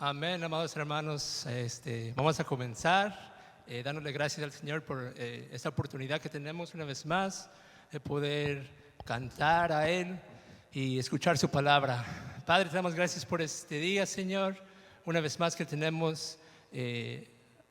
Amén, amados hermanos. Vamos a comenzar dándole gracias al Señor por esta oportunidad que tenemos una vez más de poder cantar a Él y escuchar su palabra. Padre, te damos gracias por este día, Señor, una vez más que tenemos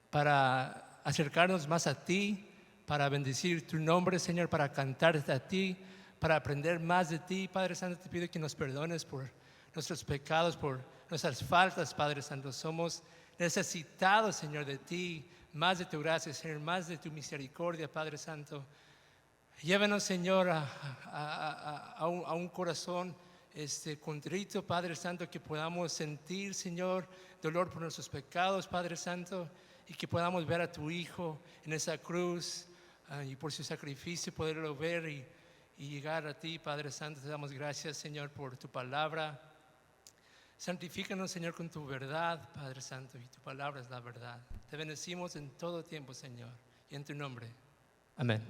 para acercarnos más a ti, para bendecir tu nombre, Señor, para cantarte a ti, para aprender más de ti. Padre Santo, te pido que nos perdones por nuestros pecados, por nuestras faltas, Padre Santo. Somos necesitados, Señor, de ti, más de tu gracia, Señor, más de tu misericordia, Padre Santo. Llévanos, Señor, a un corazón contrito, Padre Santo, que podamos sentir, Señor, dolor por nuestros pecados, Padre Santo, y que podamos ver a tu Hijo en esa cruz y por su sacrificio poderlo ver y llegar a ti, Padre Santo. Te damos gracias, Señor, por tu palabra. Santifícanos, Señor, con tu verdad, Padre Santo, y tu palabra es la verdad. Te bendecimos en todo tiempo, Señor, y en tu nombre. Amén.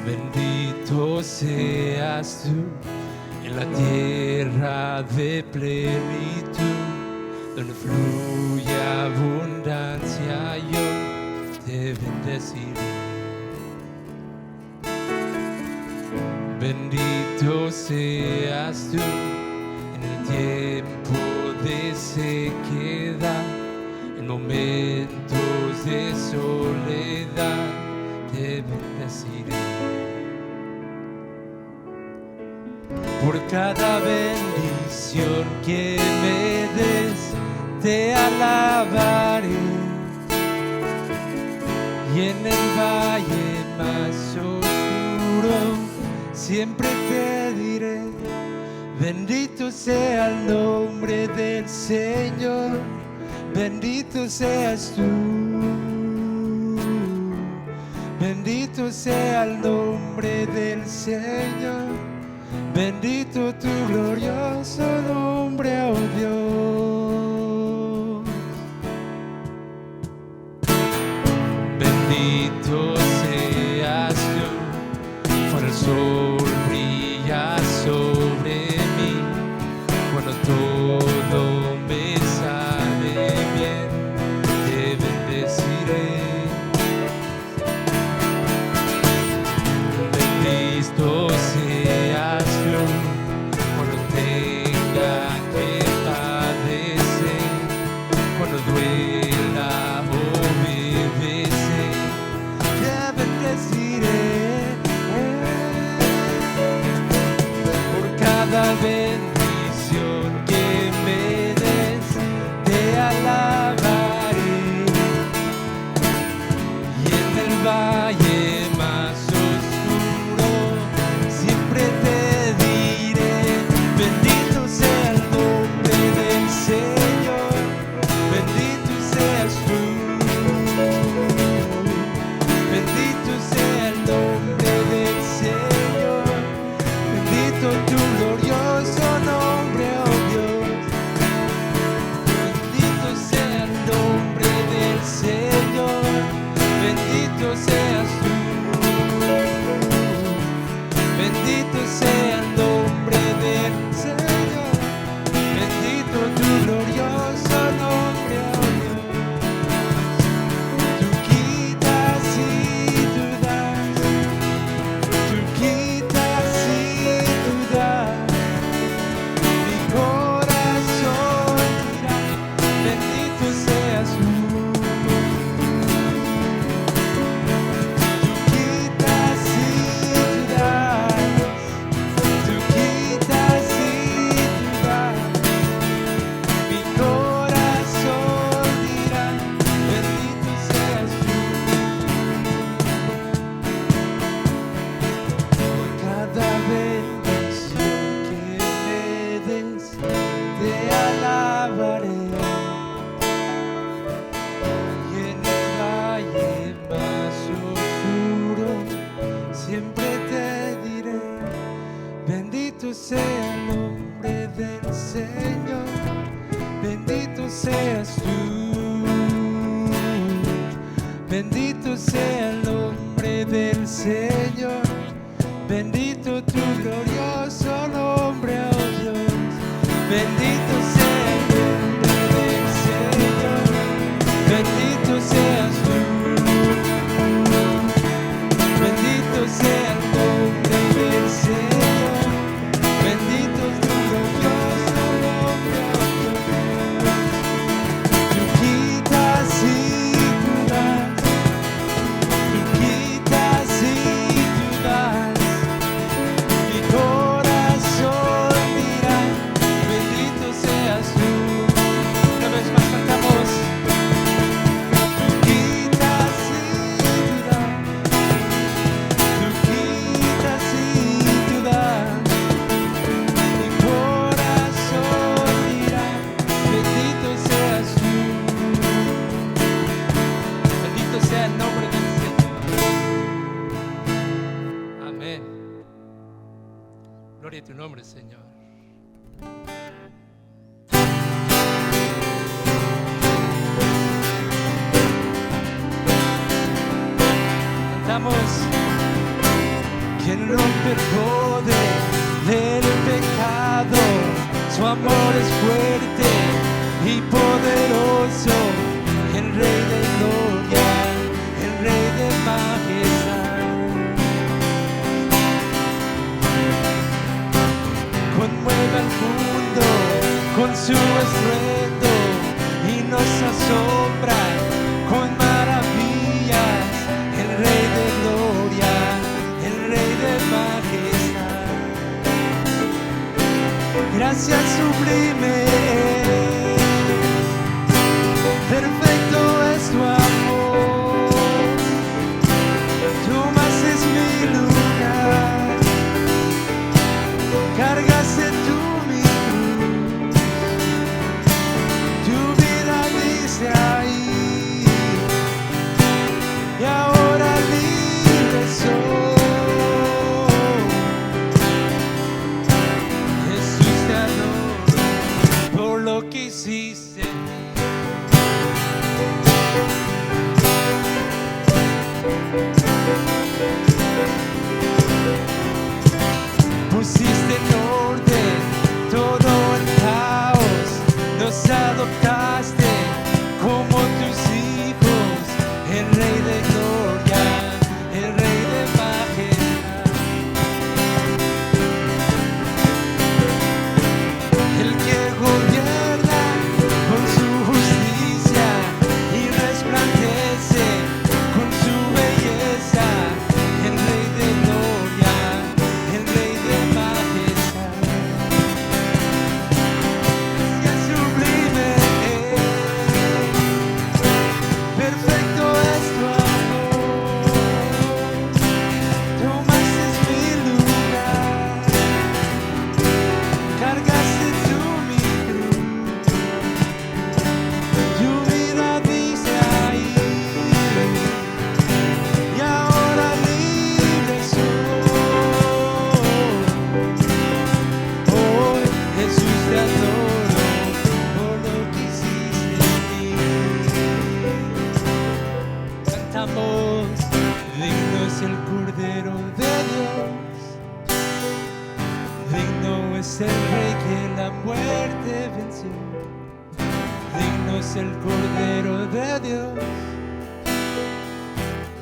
Bendito seas tú en la tierra de plenitud, donde fluye abundancia, yo te bendeciré. Bendito seas tú en el tiempo de sequedad, en momentos de soledad, te bendeciré. Por cada bendición que me des, te alabaré. Y en el valle más oscuro, siempre te diré, bendito sea el nombre del Señor, bendito seas tú. Bendito sea el nombre del Señor, bendito tu glorioso nombre, oh Dios. Bendito seas tú, cuando el sol brilla sobre mí, cuando todo me sale bien, te bendeciré. Bendito seas tú, cuando tenga que padecer, cuando duela obedecer, te bendeciré. Por cada bendición que me des, te alabaré. Y en el valle más siempre te diré, bendito sea el nombre del Señor, bendito seas tú. Bendito sea el nombre del Señor, bendito tu glorioso nombre, oh Dios. Bendito sea el nombre del Señor, bendito seas tú. Bendito sea el nombre del Señor, bendito tu glorioso nombre, oh Dios. Tú quitas y tú das, tú quitas y tú das. Mi corazón dirá, bendito seas tú. Tú quitas y tú das. Tú quitas y tú das, mi corazón dirá, bendito seas tú. Por cada bendición que me des, te alabaré. Y en el valle más oscuro, siempre te diré, bendito sea el nombre nombre del Señor, bendito seas tú. Bendito sea el nombre del Señor, bendito tu glorioso nombre, oh Dios. Bendito sea el nombre del Señor, bendito seas tú. Bendito sea el nombre del Señor, bendito es tu glorioso nombre, oh Dios. Tú quitas y tú das, tú quitas y tú das. Mi corazón dirá, bendito seas tú. Una vez más cantamos. Tú quitas y tú das, tú quitas y tú das. Mi corazón dirá, bendito seas tú. Bendito sea el nombre del Señor. Amén. Gloria a tu nombre, Señor. Cantamos. Quien rompe el poder del pecado, su amor es fuerte y poderoso. El Rey de gloria, el Rey de majestad. Conmueve al mundo con su estruendo y nos asombra con maravillas. El Rey de gloria, el Rey de majestad. Gracias sublime, perfecto es tu amor. Tomas es mi lugar, cargaste tú mi cruz, tu vida dice ahí, y ahora libre soy. Jesús, te adoro por lo que hiciste en mí. Pusiste en orden todo el caos, nos adoptaste como tus hijos, el Rey de gloria, el Rey de majestad. El que gobierna con su justicia y resplandece con su belleza, el Rey de gloria, el Rey de majestad. Es sublime, perfecto es tu amor. Tomaste mi lugar, cargaste tú mi cruz, tu vida dice ahí, y ahora libre soy. Hoy Jesús, te adoro por lo que hiciste en mí. Cantamos, digno es el Cordero de Dios, digno es el Rey que la muerte venció. Digno es el Cordero de Dios,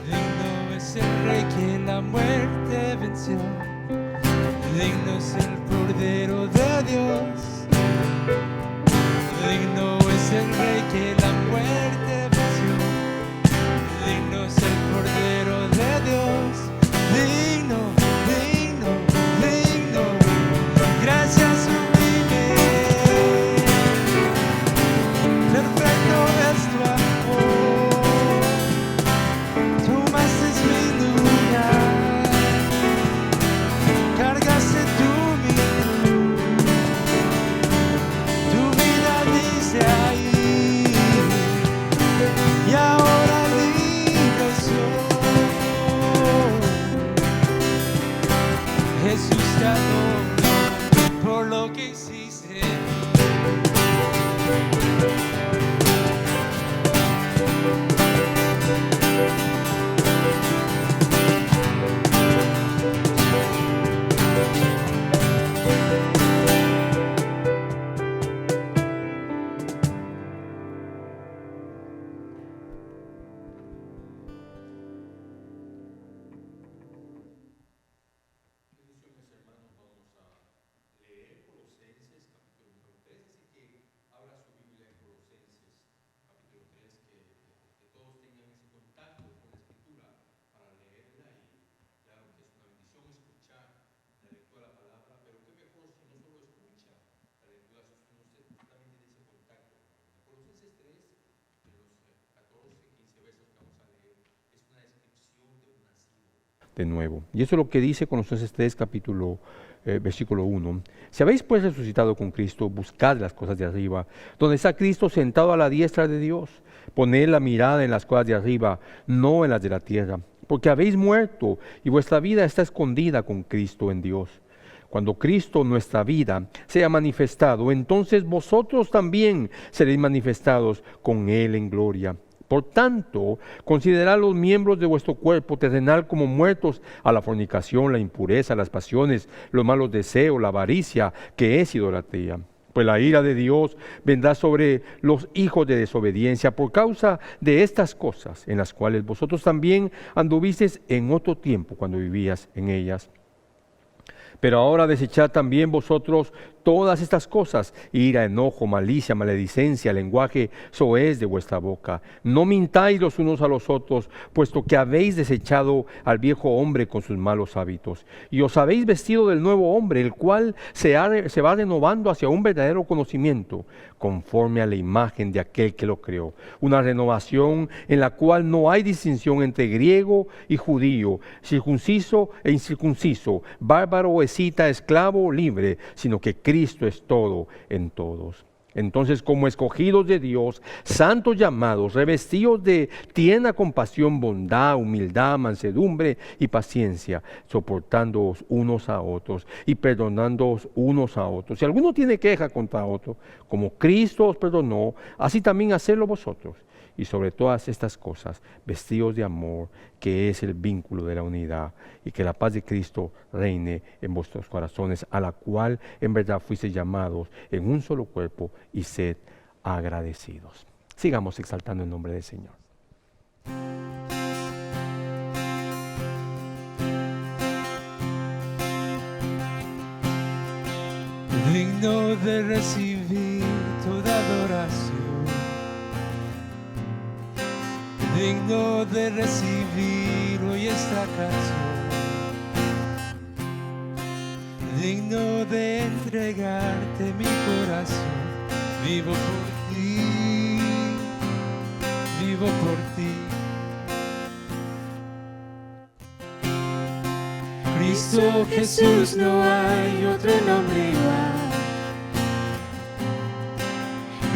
digno es el Rey que la muerte venció. Digno es el Cordero de Dios, digno es el Rey que la muerte venció. Digno es el Cordero de Dios, digno, digno, digno. Gracias sublime, perfecto es tu amor. Tomaste mi lugar, cargaste tú mi cruz, tu vida dice ahí, de nuevo. Y eso es lo que dice Colosenses 3, versículo 1. Si habéis pues resucitado con Cristo, buscad las cosas de arriba, donde está Cristo sentado a la diestra de Dios. Poned la mirada en las cosas de arriba, no en las de la tierra, porque habéis muerto y vuestra vida está escondida con Cristo en Dios. Cuando Cristo, nuestra vida, sea manifestado, entonces vosotros también seréis manifestados con Él en gloria. Por tanto, considerad los miembros de vuestro cuerpo terrenal como muertos a la fornicación, la impureza, las pasiones, los malos deseos, la avaricia, que es idolatría. Pues la ira de Dios vendrá sobre los hijos de desobediencia por causa de estas cosas, en las cuales vosotros también anduvisteis en otro tiempo cuando vivías en ellas. Pero ahora desechad también vosotros todas estas cosas: ira, enojo, malicia, maledicencia, lenguaje soez de vuestra boca. No mintáis los unos a los otros, puesto que habéis desechado al viejo hombre con sus malos hábitos, y os habéis vestido del nuevo hombre, el cual se va renovando hacia un verdadero conocimiento, conforme a la imagen de aquel que lo creó. Una renovación en la cual no hay distinción entre griego y judío, circunciso e incircunciso, bárbaro o escita, esclavo o libre, sino que Cristo es todo en todos. Entonces, como escogidos de Dios, santos llamados, revestidos de tierna compasión, bondad, humildad, mansedumbre y paciencia, soportándoos unos a otros y perdonándoos unos a otros. Si alguno tiene queja contra otro, como Cristo os perdonó, así también hacedlo vosotros. Y sobre todas estas cosas, vestidos de amor, que es el vínculo de la unidad, y que la paz de Cristo reine en vuestros corazones, a la cual en verdad fuisteis llamados en un solo cuerpo, y sed agradecidos. Sigamos exaltando el nombre del Señor. Digno de recibir toda adoración, digno de recibir hoy esta canción, digno de entregarte mi corazón. Vivo por ti, vivo por ti. Cristo Jesús, no hay otro nombre igual.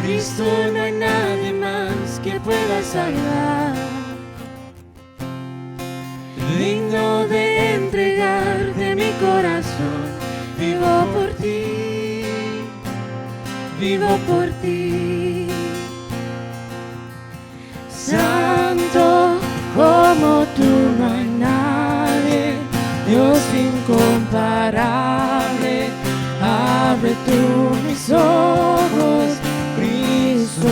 Cristo, no hay nadie más que pueda salvar. Digno de entregar de mi corazón, vivo por ti, vivo por ti. Santo como tú no hay nadie, Dios incomparable, abre tú mis ojos, Cristo,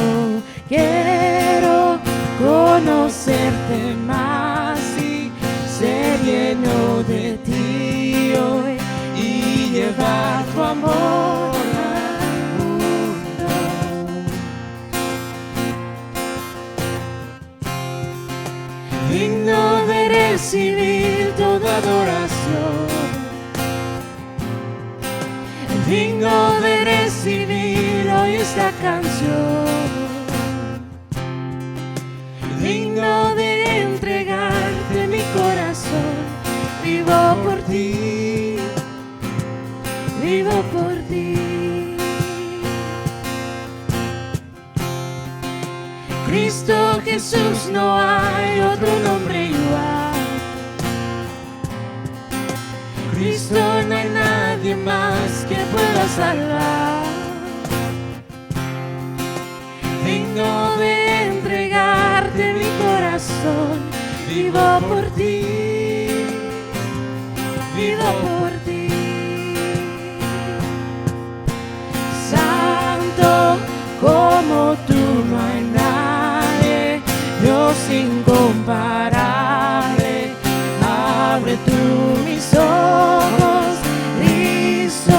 quiero conocerte más y ser lleno de ti hoy y llevar tu amor al mundo. Digno de recibir toda adoración, digno de recibir hoy esta canción, digno de entregarte mi corazón. Vivo por ti, vivo por ti. Cristo Jesús, no hay otro nombre igual. Cristo, no hay nadie más que pueda salvar. Digno de entregarte mi corazón, vivo por ti, vivo por ti. Santo como tú no hay nadie, Dios incomparable, abre tú mis ojos, Cristo,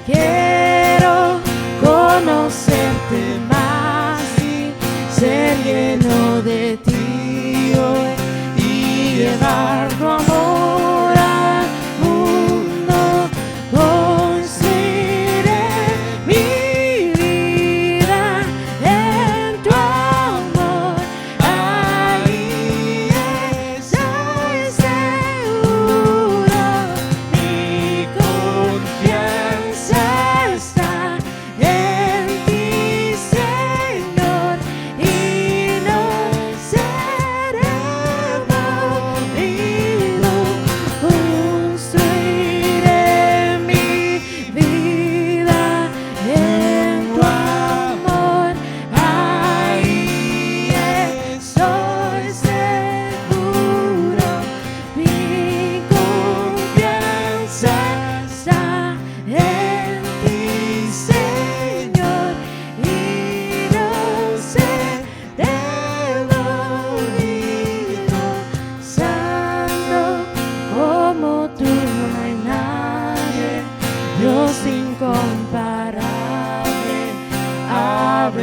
quiero conocerte más y ser lleno de ti hoy y llevar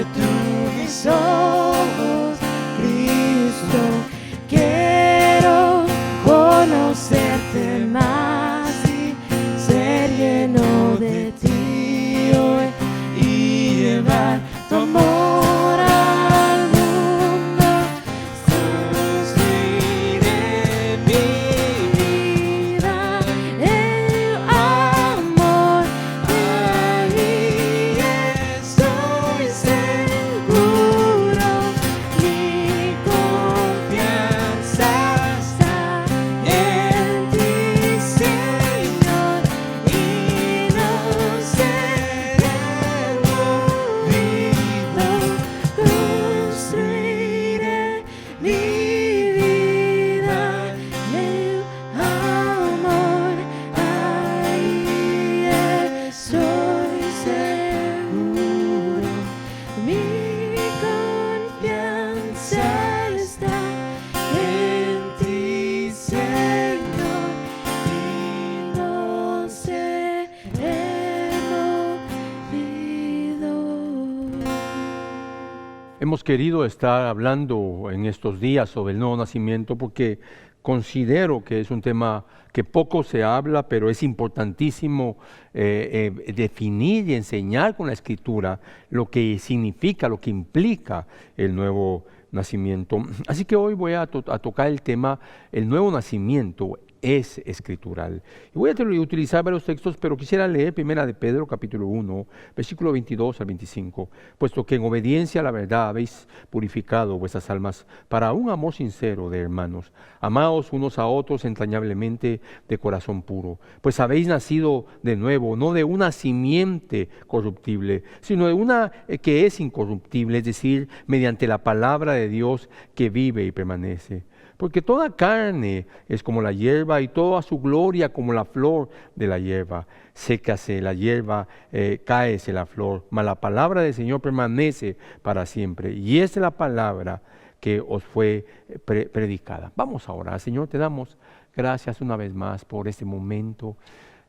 abre tú mis ojos, Cristo. Quiero conocerte más y ser lleno de ti hoy y llevar tu amor al mundo. Construiré mi vida en amor, ahí estoy seguro. Mi confianza está en ti, Señor, y no seré movido. Construiré mi vida en amor, ahí estoy seguro. Mi confianza está en ti, Señor, y no seré movido. Hemos querido estar hablando en estos días sobre el nuevo nacimiento porque considero que es un tema que poco se habla, pero es importantísimo definir y enseñar con la Escritura lo que significa, lo que implica el nuevo nacimiento. Así que hoy voy a tocar el tema, el nuevo nacimiento es escritural. Y voy a utilizar varios textos, pero quisiera leer primera de Pedro, capítulo 1, versículo 22 al 25. Puesto que en obediencia a la verdad habéis purificado vuestras almas para un amor sincero de hermanos. Amaos unos a otros entrañablemente de corazón puro. Pues habéis nacido de nuevo, no de una simiente corruptible, sino de una que es incorruptible, es decir, mediante la palabra de Dios que vive y permanece. Porque toda carne es como la hierba y toda su gloria como la flor de la hierba. Sécase la hierba, cáese la flor, mas la palabra del Señor permanece para siempre. Y esta es la palabra que os fue predicada. Vamos a orar. Señor, te damos gracias una vez más por este momento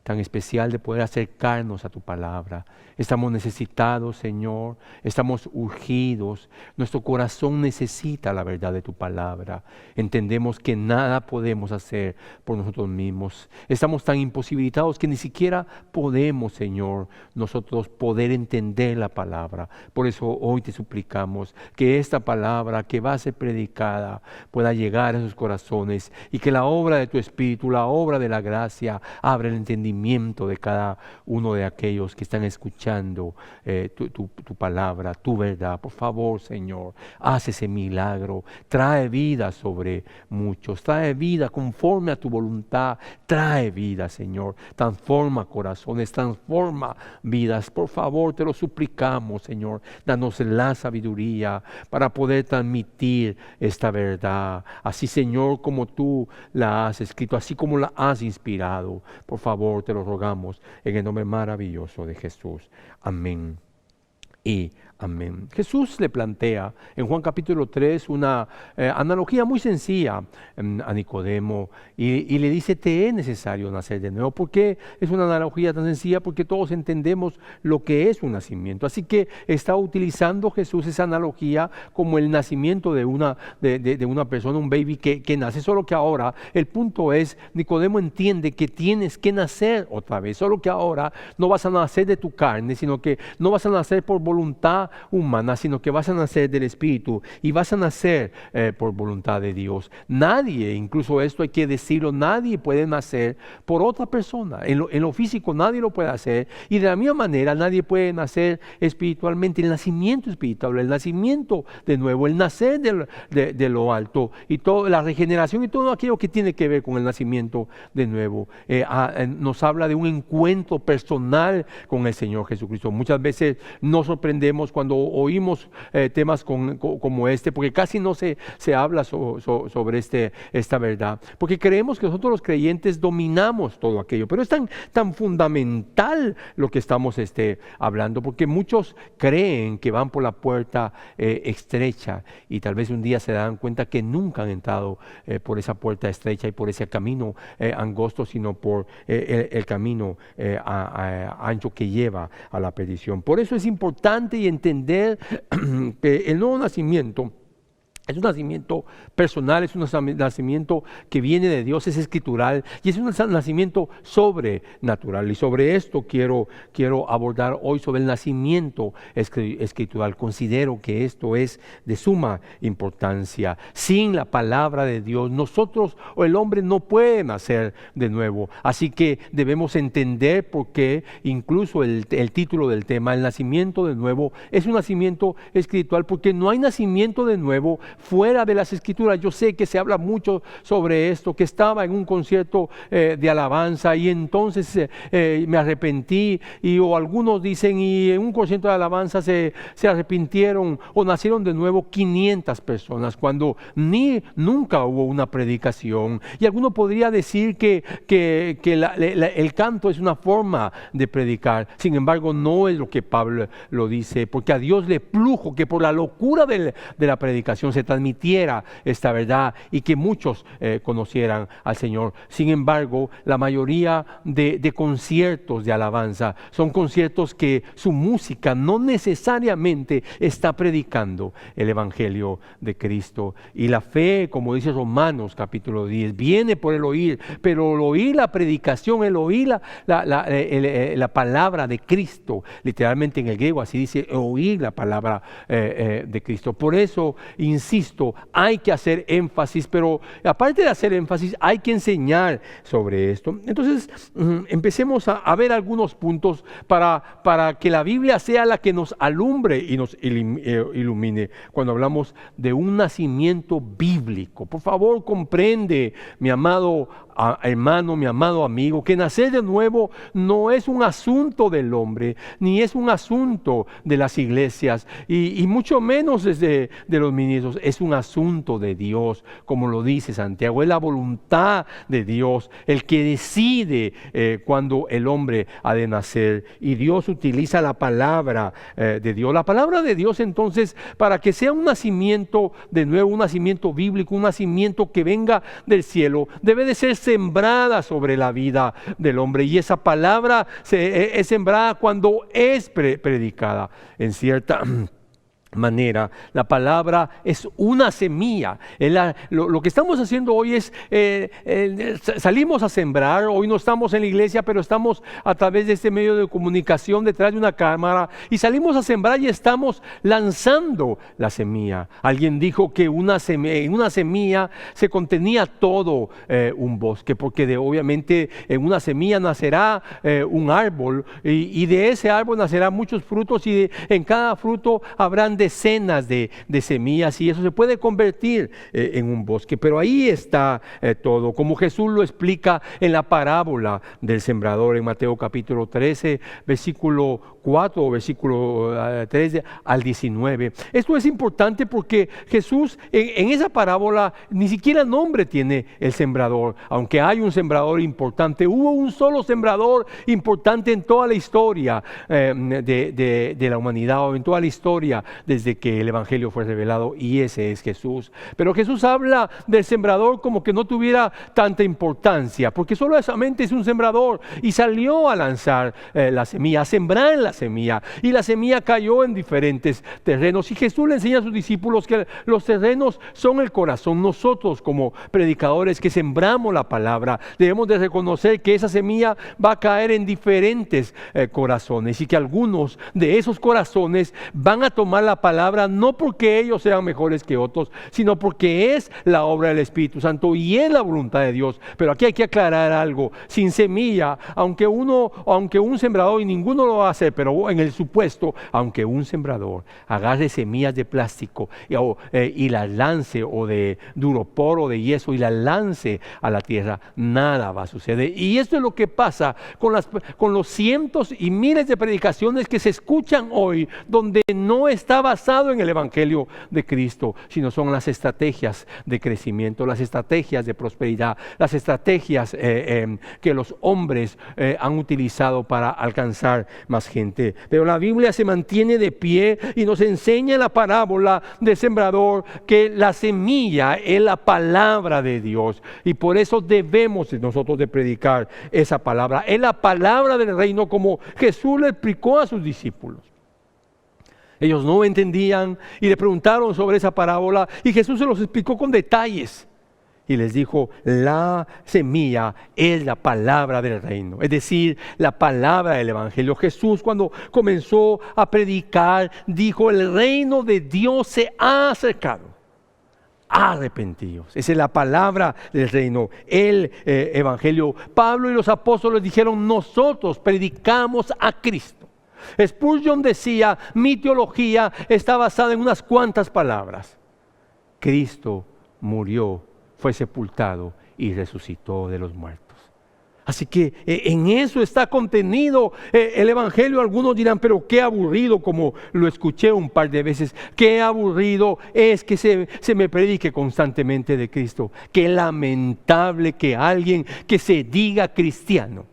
tan especial de poder acercarnos a tu palabra. Estamos necesitados, Señor, estamos urgidos. Nuestro corazón necesita la verdad de tu palabra. Entendemos que nada podemos hacer por nosotros mismos. Estamos tan imposibilitados que ni siquiera podemos, Señor, nosotros poder entender la palabra. Por eso hoy te suplicamos que esta palabra que va a ser predicada pueda llegar a sus corazones y que la obra de tu Espíritu, la obra de la gracia, abra el entendimiento de cada uno de aquellos que están escuchando tu palabra, tu verdad. Por favor, Señor, haz ese milagro, trae vida sobre muchos, trae vida conforme a tu voluntad, trae vida, Señor, transforma corazones, transforma vidas. Por favor, te lo suplicamos, Señor, danos la sabiduría para poder transmitir esta verdad, así, Señor, como tú la has escrito, así como la has inspirado. Por favor, te lo rogamos en el nombre maravilloso de Jesús. Amén y amén. Jesús le plantea en Juan capítulo 3 una analogía muy sencilla a Nicodemo y le dice: te es necesario nacer de nuevo. ¿Por qué es una analogía tan sencilla? Porque todos entendemos lo que es un nacimiento. Así que está utilizando Jesús esa analogía como el nacimiento de una persona, un baby que nace. Solo que ahora el punto es, Nicodemo entiende que tienes que nacer otra vez. Solo que ahora no vas a nacer de tu carne, sino que no vas a nacer por voluntad humana, sino que vas a nacer del Espíritu y vas a nacer por voluntad de Dios. Nadie, incluso esto hay que decirlo, nadie puede nacer por otra persona. En lo físico nadie lo puede hacer, y de la misma manera nadie puede nacer espiritualmente. El nacimiento espiritual, el nacimiento de nuevo, el nacer de lo alto y toda la regeneración y todo aquello que tiene que ver con el nacimiento de nuevo nos habla de un encuentro personal con el Señor Jesucristo. Muchas veces nos sorprendemos cuando oímos temas como este, porque casi no se habla sobre esta verdad, porque creemos que nosotros los creyentes dominamos todo aquello, pero es tan fundamental lo que estamos hablando, porque muchos creen que van por la puerta estrecha y tal vez un día se dan cuenta que nunca han entrado por esa puerta estrecha y por ese camino angosto, sino por el camino ancho que lleva a la perdición. Por eso es importante importante y entender que el nuevo nacimiento es un nacimiento personal, es un nacimiento que viene de Dios, es escritural y es un nacimiento sobrenatural. Y sobre esto quiero abordar hoy, sobre el nacimiento escritural. Considero que esto es de suma importancia. Sin la palabra de Dios, nosotros o el hombre no puede nacer de nuevo. Así que debemos entender por qué incluso el título del tema, el nacimiento de nuevo, es un nacimiento espiritual, porque no hay nacimiento de nuevo fuera de las Escrituras. Yo sé que se habla mucho sobre esto, que estaba en un concierto de alabanza y entonces me arrepentí, o algunos dicen, y en un concierto de alabanza se arrepintieron o nacieron de nuevo 500 personas, cuando nunca hubo una predicación. Y alguno podría decir que el canto es una forma de predicar. Sin embargo, no es lo que Pablo lo dice, porque a Dios le plujo que por la locura de la predicación se transmitiera esta verdad y que muchos conocieran al Señor. Sin embargo, la mayoría de conciertos de alabanza son conciertos que su música no necesariamente está predicando el Evangelio de Cristo. Y la fe, como dice Romanos capítulo 10, viene por el oír, pero el oír la predicación, el oír la palabra de Cristo, literalmente en el griego así dice, oír la palabra de Cristo. Por eso, insisto, hay que hacer énfasis, pero aparte de hacer énfasis, hay que enseñar sobre esto. Entonces, empecemos a ver algunos puntos para que la Biblia sea la que nos alumbre y nos ilumine cuando hablamos de un nacimiento bíblico. Por favor, comprende, mi amado hermano, mi amado amigo, que nacer de nuevo no es un asunto del hombre, ni es un asunto de las iglesias, y mucho menos de los ministros. Es un asunto de Dios, como lo dice Santiago. Es la voluntad de Dios el que decide cuando el hombre ha de nacer, y Dios utiliza la palabra de Dios. La palabra de Dios, entonces, para que sea un nacimiento de nuevo, un nacimiento bíblico, un nacimiento que venga del cielo, debe de ser sembrada sobre la vida del hombre, y esa palabra es sembrada cuando es predicada. En cierta manera, la palabra es una semilla. Lo que estamos haciendo hoy es salimos a sembrar. Hoy no estamos en la iglesia, pero estamos a través de este medio de comunicación detrás de una cámara, y salimos a sembrar y estamos lanzando la semilla. Alguien dijo que en una semilla se contenía todo un bosque, porque obviamente en una semilla nacerá un árbol, y de ese árbol nacerán muchos frutos, y en cada fruto habrán decenas de semillas, y eso se puede convertir en un bosque. Pero ahí está todo, como Jesús lo explica en la parábola del sembrador en Mateo capítulo 13, versículo 4 o versículo 3 al 19. Esto es importante porque Jesús en esa parábola ni siquiera nombre tiene el sembrador, aunque hay un sembrador importante. Hubo un solo sembrador importante en toda la historia de la humanidad, o en toda la historia desde que el Evangelio fue revelado, y ese es Jesús. Pero Jesús habla del sembrador como que no tuviera tanta importancia, porque solamente es un sembrador, y salió a lanzar la semilla, a sembrar la semilla, y la semilla cayó en diferentes terrenos. Y Jesús le enseña a sus discípulos que los terrenos son el corazón. Nosotros, como predicadores que sembramos la palabra, debemos de reconocer que esa semilla va a caer en diferentes corazones, y que algunos de esos corazones van a tomar la palabra no porque ellos sean mejores que otros, sino porque es la obra del Espíritu Santo y es la voluntad de Dios. Pero aquí hay que aclarar algo: sin semilla, aunque un sembrador, y ninguno lo va a hacer, pero en el supuesto, aunque un sembrador agarre semillas de plástico y las lance, o de duropor o de yeso, y las lance a la tierra, nada va a suceder. Y esto es lo que pasa con los cientos y miles de predicaciones que se escuchan hoy, donde no está basado en el Evangelio de Cristo, sino son las estrategias de crecimiento, las estrategias de prosperidad, las estrategias que los hombres han utilizado para alcanzar más gente. Pero la Biblia se mantiene de pie y nos enseña en la parábola del sembrador que la semilla es la palabra de Dios, y por eso debemos nosotros de predicar esa palabra. Es la palabra del reino, como Jesús le explicó a sus discípulos. Ellos no entendían y le preguntaron sobre esa parábola y Jesús se los explicó con detalles. Y les dijo, la semilla es la palabra del reino, es decir, la palabra del evangelio. Jesús, cuando comenzó a predicar, dijo, el reino de Dios se ha acercado. Arrepentidos. Esa es la palabra del reino, el evangelio. Pablo y los apóstoles dijeron, nosotros predicamos a Cristo. Spurgeon decía, mi teología está basada en unas cuantas palabras. Cristo murió, fue sepultado y resucitó de los muertos. Así que en eso está contenido el evangelio. Algunos dirán, pero qué aburrido, como lo escuché un par de veces. Qué aburrido es que se me predique constantemente de Cristo. Qué lamentable que alguien que se diga cristiano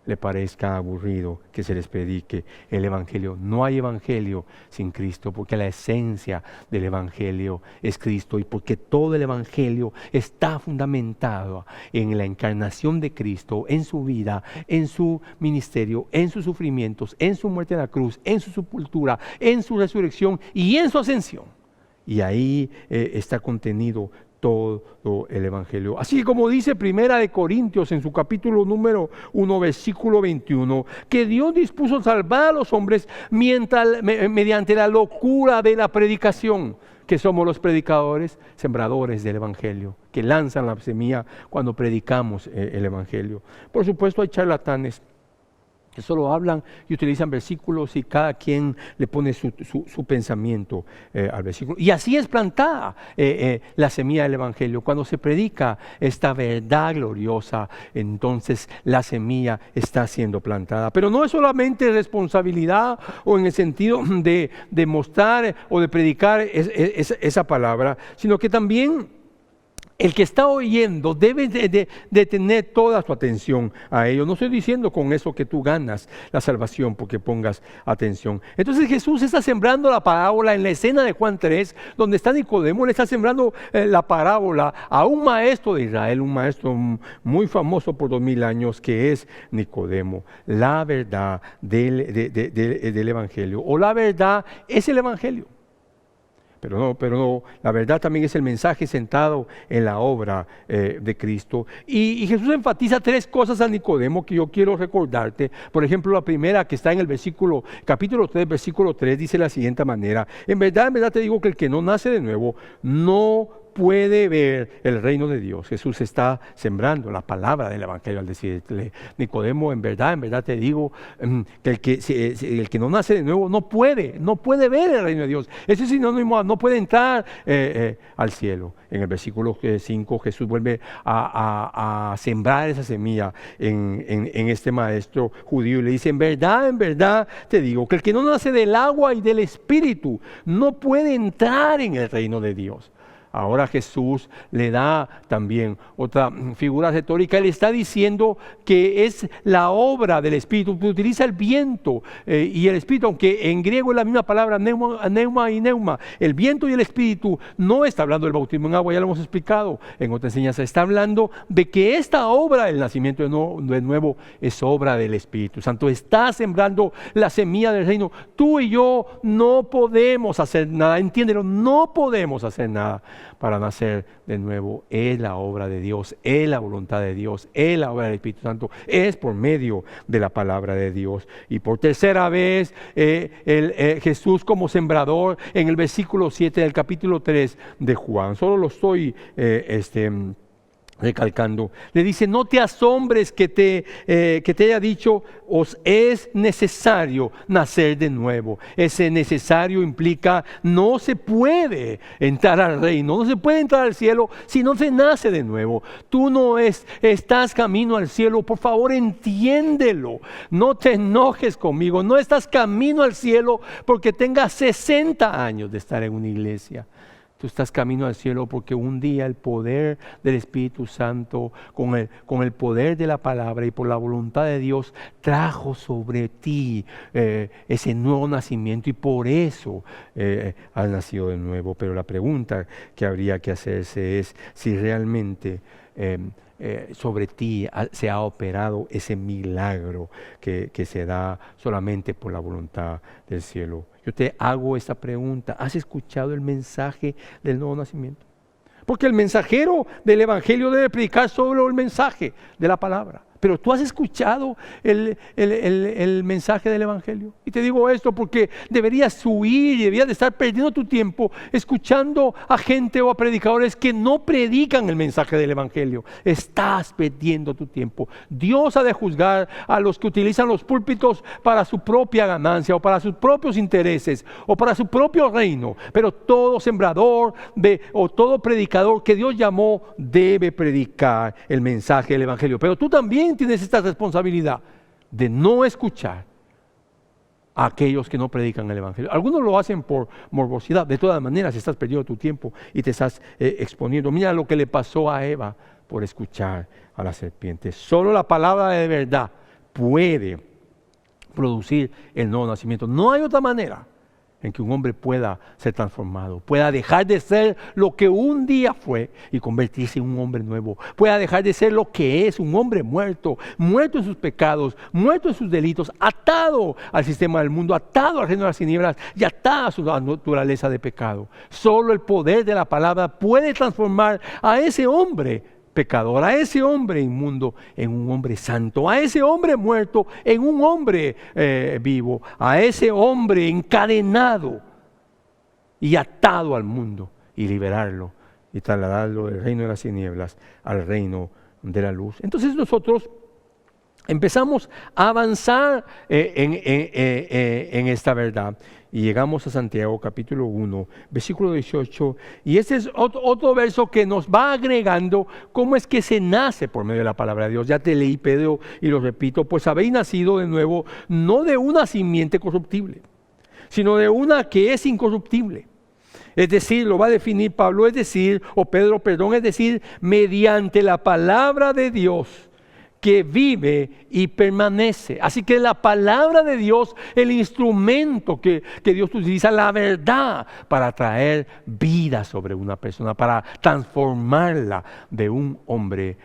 le parezca aburrido que se les predique el evangelio. No hay evangelio sin Cristo, porque la esencia del evangelio es Cristo y porque todo el evangelio está fundamentado en la encarnación de Cristo, en su vida, en su ministerio, en sus sufrimientos, en su muerte en la cruz, en su sepultura, en su resurrección y en su ascensión. Y ahí está contenido todo el evangelio. Así como dice Primera de Corintios en su capítulo número 1, versículo 21, que Dios dispuso salvar a los hombres mediante la locura de la predicación, que somos los predicadores, sembradores del evangelio, que lanzan la semilla cuando predicamos el evangelio. Por supuesto hay charlatanes que solo hablan y utilizan versículos y cada quien le pone su pensamiento al versículo. Y así es plantada la semilla del evangelio. Cuando se predica esta verdad gloriosa, entonces la semilla está siendo plantada. Pero no es solamente responsabilidad o en el sentido de mostrar o de predicar esa palabra, sino que también el que está oyendo debe de tener toda su atención a ello. No estoy diciendo con eso que tú ganas la salvación porque pongas atención. Entonces Jesús está sembrando la parábola en la escena de Juan 3, donde está Nicodemo. Le está sembrando la parábola a un maestro de Israel, un maestro muy famoso por 2000 años, que es Nicodemo. La verdad del evangelio, o la verdad es el evangelio. Pero no, la verdad también es el mensaje sentado en la obra de Cristo. Y Jesús enfatiza 3 cosas a Nicodemo que yo quiero recordarte. Por ejemplo, la primera, que está en el capítulo 3, versículo 3, dice de la siguiente manera: en verdad te digo que el que no nace de nuevo no puede ver el reino de Dios. Jesús está sembrando la palabra del evangelio al decirle, Nicodemo, en verdad te digo que el que no nace de nuevo no puede ver el reino de Dios. Ese es sinónimo, no puede entrar al cielo. En el versículo 5 Jesús vuelve a sembrar esa semilla en este maestro judío y le dice, en verdad te digo que el que no nace del agua y del espíritu no puede entrar en el reino de Dios. Ahora Jesús le da también otra figura retórica. Él está diciendo que es la obra del Espíritu. Utiliza el viento y el Espíritu, aunque en griego es la misma palabra, neuma y neuma. El viento y el Espíritu no está hablando del bautismo en agua, ya lo hemos explicado en otra enseñanza. Está hablando de que esta obra del nacimiento de nuevo es obra del Espíritu Santo. Está sembrando la semilla del reino. Tú y yo no podemos hacer nada, entiéndelo, no podemos hacer nada para nacer de nuevo. Es la obra de Dios, es la voluntad de Dios, es la obra del Espíritu Santo, es por medio de la palabra de Dios. Y por tercera vez Jesús como sembrador en el versículo 7 del capítulo 3 de Juan, solo lo estoy recalcando, le dice, no te asombres que te haya dicho, os es necesario nacer de nuevo. Ese necesario implica, no se puede entrar al reino, no se puede entrar al cielo si no se nace de nuevo. Tú no estás camino al cielo, por favor entiéndelo, no te enojes conmigo, no estás camino al cielo porque tengas 60 años de estar en una iglesia. Tú estás camino al cielo porque un día el poder del Espíritu Santo, con el poder de la palabra y por la voluntad de Dios, trajo sobre ti ese nuevo nacimiento y por eso has nacido de nuevo. Pero la pregunta que habría que hacerse es si realmente sobre ti se ha operado ese milagro que se da solamente por la voluntad del cielo. Yo te hago esta pregunta: ¿has escuchado el mensaje del nuevo nacimiento? Porque el mensajero del evangelio debe predicar solo el mensaje de la palabra. Pero tú has escuchado el mensaje del evangelio. Y te digo esto porque deberías huir y deberías de estar perdiendo tu tiempo escuchando a gente o a predicadores que no predican el mensaje del evangelio. Estás perdiendo tu tiempo. Dios ha de juzgar a los que utilizan los púlpitos para su propia ganancia o para sus propios intereses o para su propio reino. Pero todo sembrador o todo predicador que Dios llamó debe predicar el mensaje del evangelio. Pero tú también tienes esta responsabilidad de no escuchar a aquellos que no predican el evangelio. Algunos lo hacen por morbosidad. De todas maneras estás perdiendo tu tiempo y te estás exponiendo. Mira lo que le pasó a Eva por escuchar a la serpiente. Solo la palabra de verdad puede producir el nuevo nacimiento. No hay otra manera en que un hombre pueda ser transformado, pueda dejar de ser lo que un día fue y convertirse en un hombre nuevo, pueda dejar de ser lo que es, un hombre muerto, muerto en sus pecados, muerto en sus delitos, atado al sistema del mundo, atado al reino de las tinieblas y atado a su naturaleza de pecado. Solo el poder de la palabra puede transformar a ese hombre pecador, a ese hombre inmundo en un hombre santo, a ese hombre muerto en un hombre vivo, a ese hombre encadenado y atado al mundo, y liberarlo y trasladarlo del reino de las tinieblas al reino de la luz. Entonces nosotros empezamos a avanzar en esta verdad y llegamos a Santiago capítulo 1, versículo 18, y este es otro verso que nos va agregando cómo es que se nace por medio de la palabra de Dios. Ya te leí, Pedro, y lo repito: pues habéis nacido de nuevo, no de una simiente corruptible, sino de una que es incorruptible. Es decir, lo va a definir Pedro, es decir, mediante la palabra de Dios, que vive y permanece. Así que la palabra de Dios, el instrumento que Dios utiliza, la verdad, para traer vida sobre una persona, para transformarla de un hombre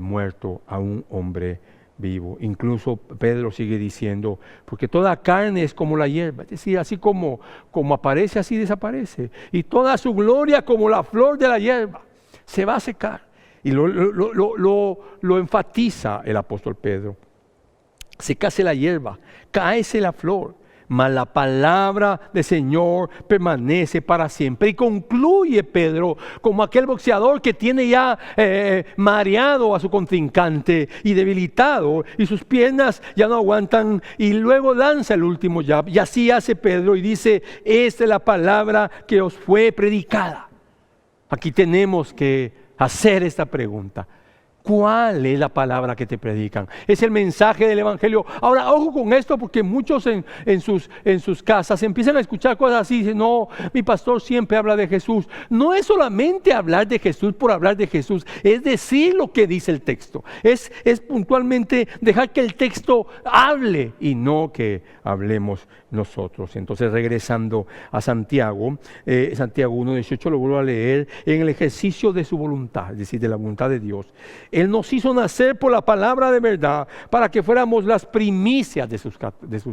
muerto a un hombre vivo. Incluso Pedro sigue diciendo: porque toda carne es como la hierba, es decir, así como aparece, así desaparece, y toda su gloria como la flor de la hierba se va a secar. Y lo enfatiza el apóstol Pedro: secase la hierba, cáese la flor, mas la palabra del Señor permanece para siempre. Y concluye Pedro como aquel boxeador que tiene ya mareado a su contrincante y debilitado, y sus piernas ya no aguantan, y luego lanza el último jab. Y así hace Pedro y dice: esta es la palabra que os fue predicada. Aquí tenemos que hacer esta pregunta: ¿cuál es la palabra que te predican? Es el mensaje del evangelio. Ahora, ojo con esto, porque muchos en sus casas empiezan a escuchar cosas así. Dicen: no, mi pastor siempre habla de Jesús. No es solamente hablar de Jesús por hablar de Jesús, es decir lo que dice el texto. Es puntualmente dejar que el texto hable y no que hablemos nosotros. Entonces, regresando a Santiago, Santiago 1:18, lo vuelvo a leer: en el ejercicio de su voluntad, es decir, de la voluntad de Dios, Él nos hizo nacer por la palabra de verdad, para que fuéramos las primicias de sus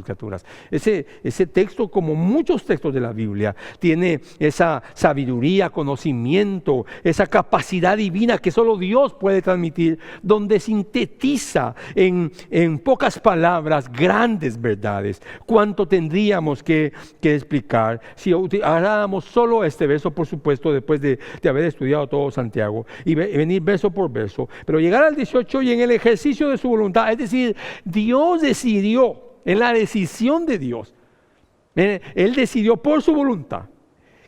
criaturas. Ese texto, como muchos textos de la Biblia, tiene esa sabiduría, conocimiento, esa capacidad divina que solo Dios puede transmitir, donde sintetiza en pocas palabras grandes verdades. ¿Cuánto tendríamos que explicar si habláramos solo este verso, por supuesto, después de haber estudiado todo Santiago y venir verso por verso? Pero llegar al 18: y en el ejercicio de su voluntad, es decir, Dios decidió, en la decisión de Dios, Él decidió por su voluntad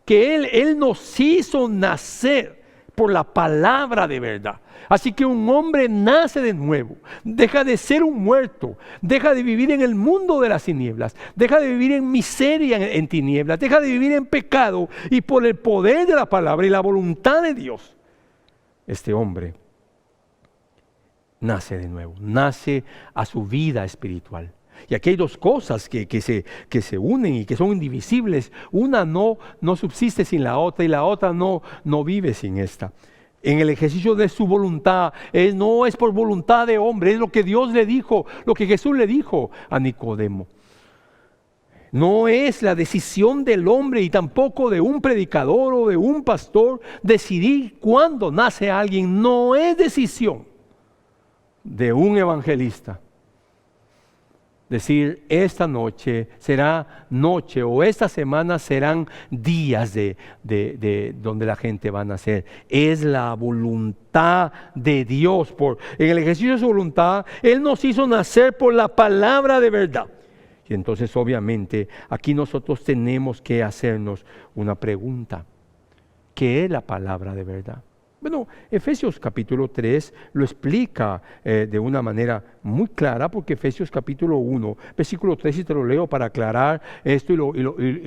que Él nos hizo nacer por la palabra de verdad. Así que un hombre nace de nuevo, deja de ser un muerto, deja de vivir en el mundo de las tinieblas, deja de vivir en miseria en tinieblas, deja de vivir en pecado, y por el poder de la palabra y la voluntad de Dios, este hombre nace de nuevo, nace a su vida espiritual. Y aquí hay dos cosas que se unen y que son indivisibles. Una no subsiste sin la otra, y la otra no vive sin esta. en el ejercicio de su voluntad. No es por voluntad de hombre, es lo que Dios le dijo, lo que Jesús le dijo a Nicodemo. No es la decisión del hombre y tampoco de un predicador o de un pastor decidir cuándo nace alguien. No es decisión de un evangelista. Decir, esta noche será noche o esta semana serán días de donde la gente va a nacer. Es la voluntad de Dios. En el ejercicio de su voluntad, Él nos hizo nacer por la palabra de verdad. Y entonces obviamente aquí nosotros tenemos que hacernos una pregunta. ¿Qué es la palabra de verdad? Bueno, Efesios capítulo 3 lo explica de una manera muy clara, porque Efesios capítulo 1, versículo 3, y te lo leo para aclarar esto y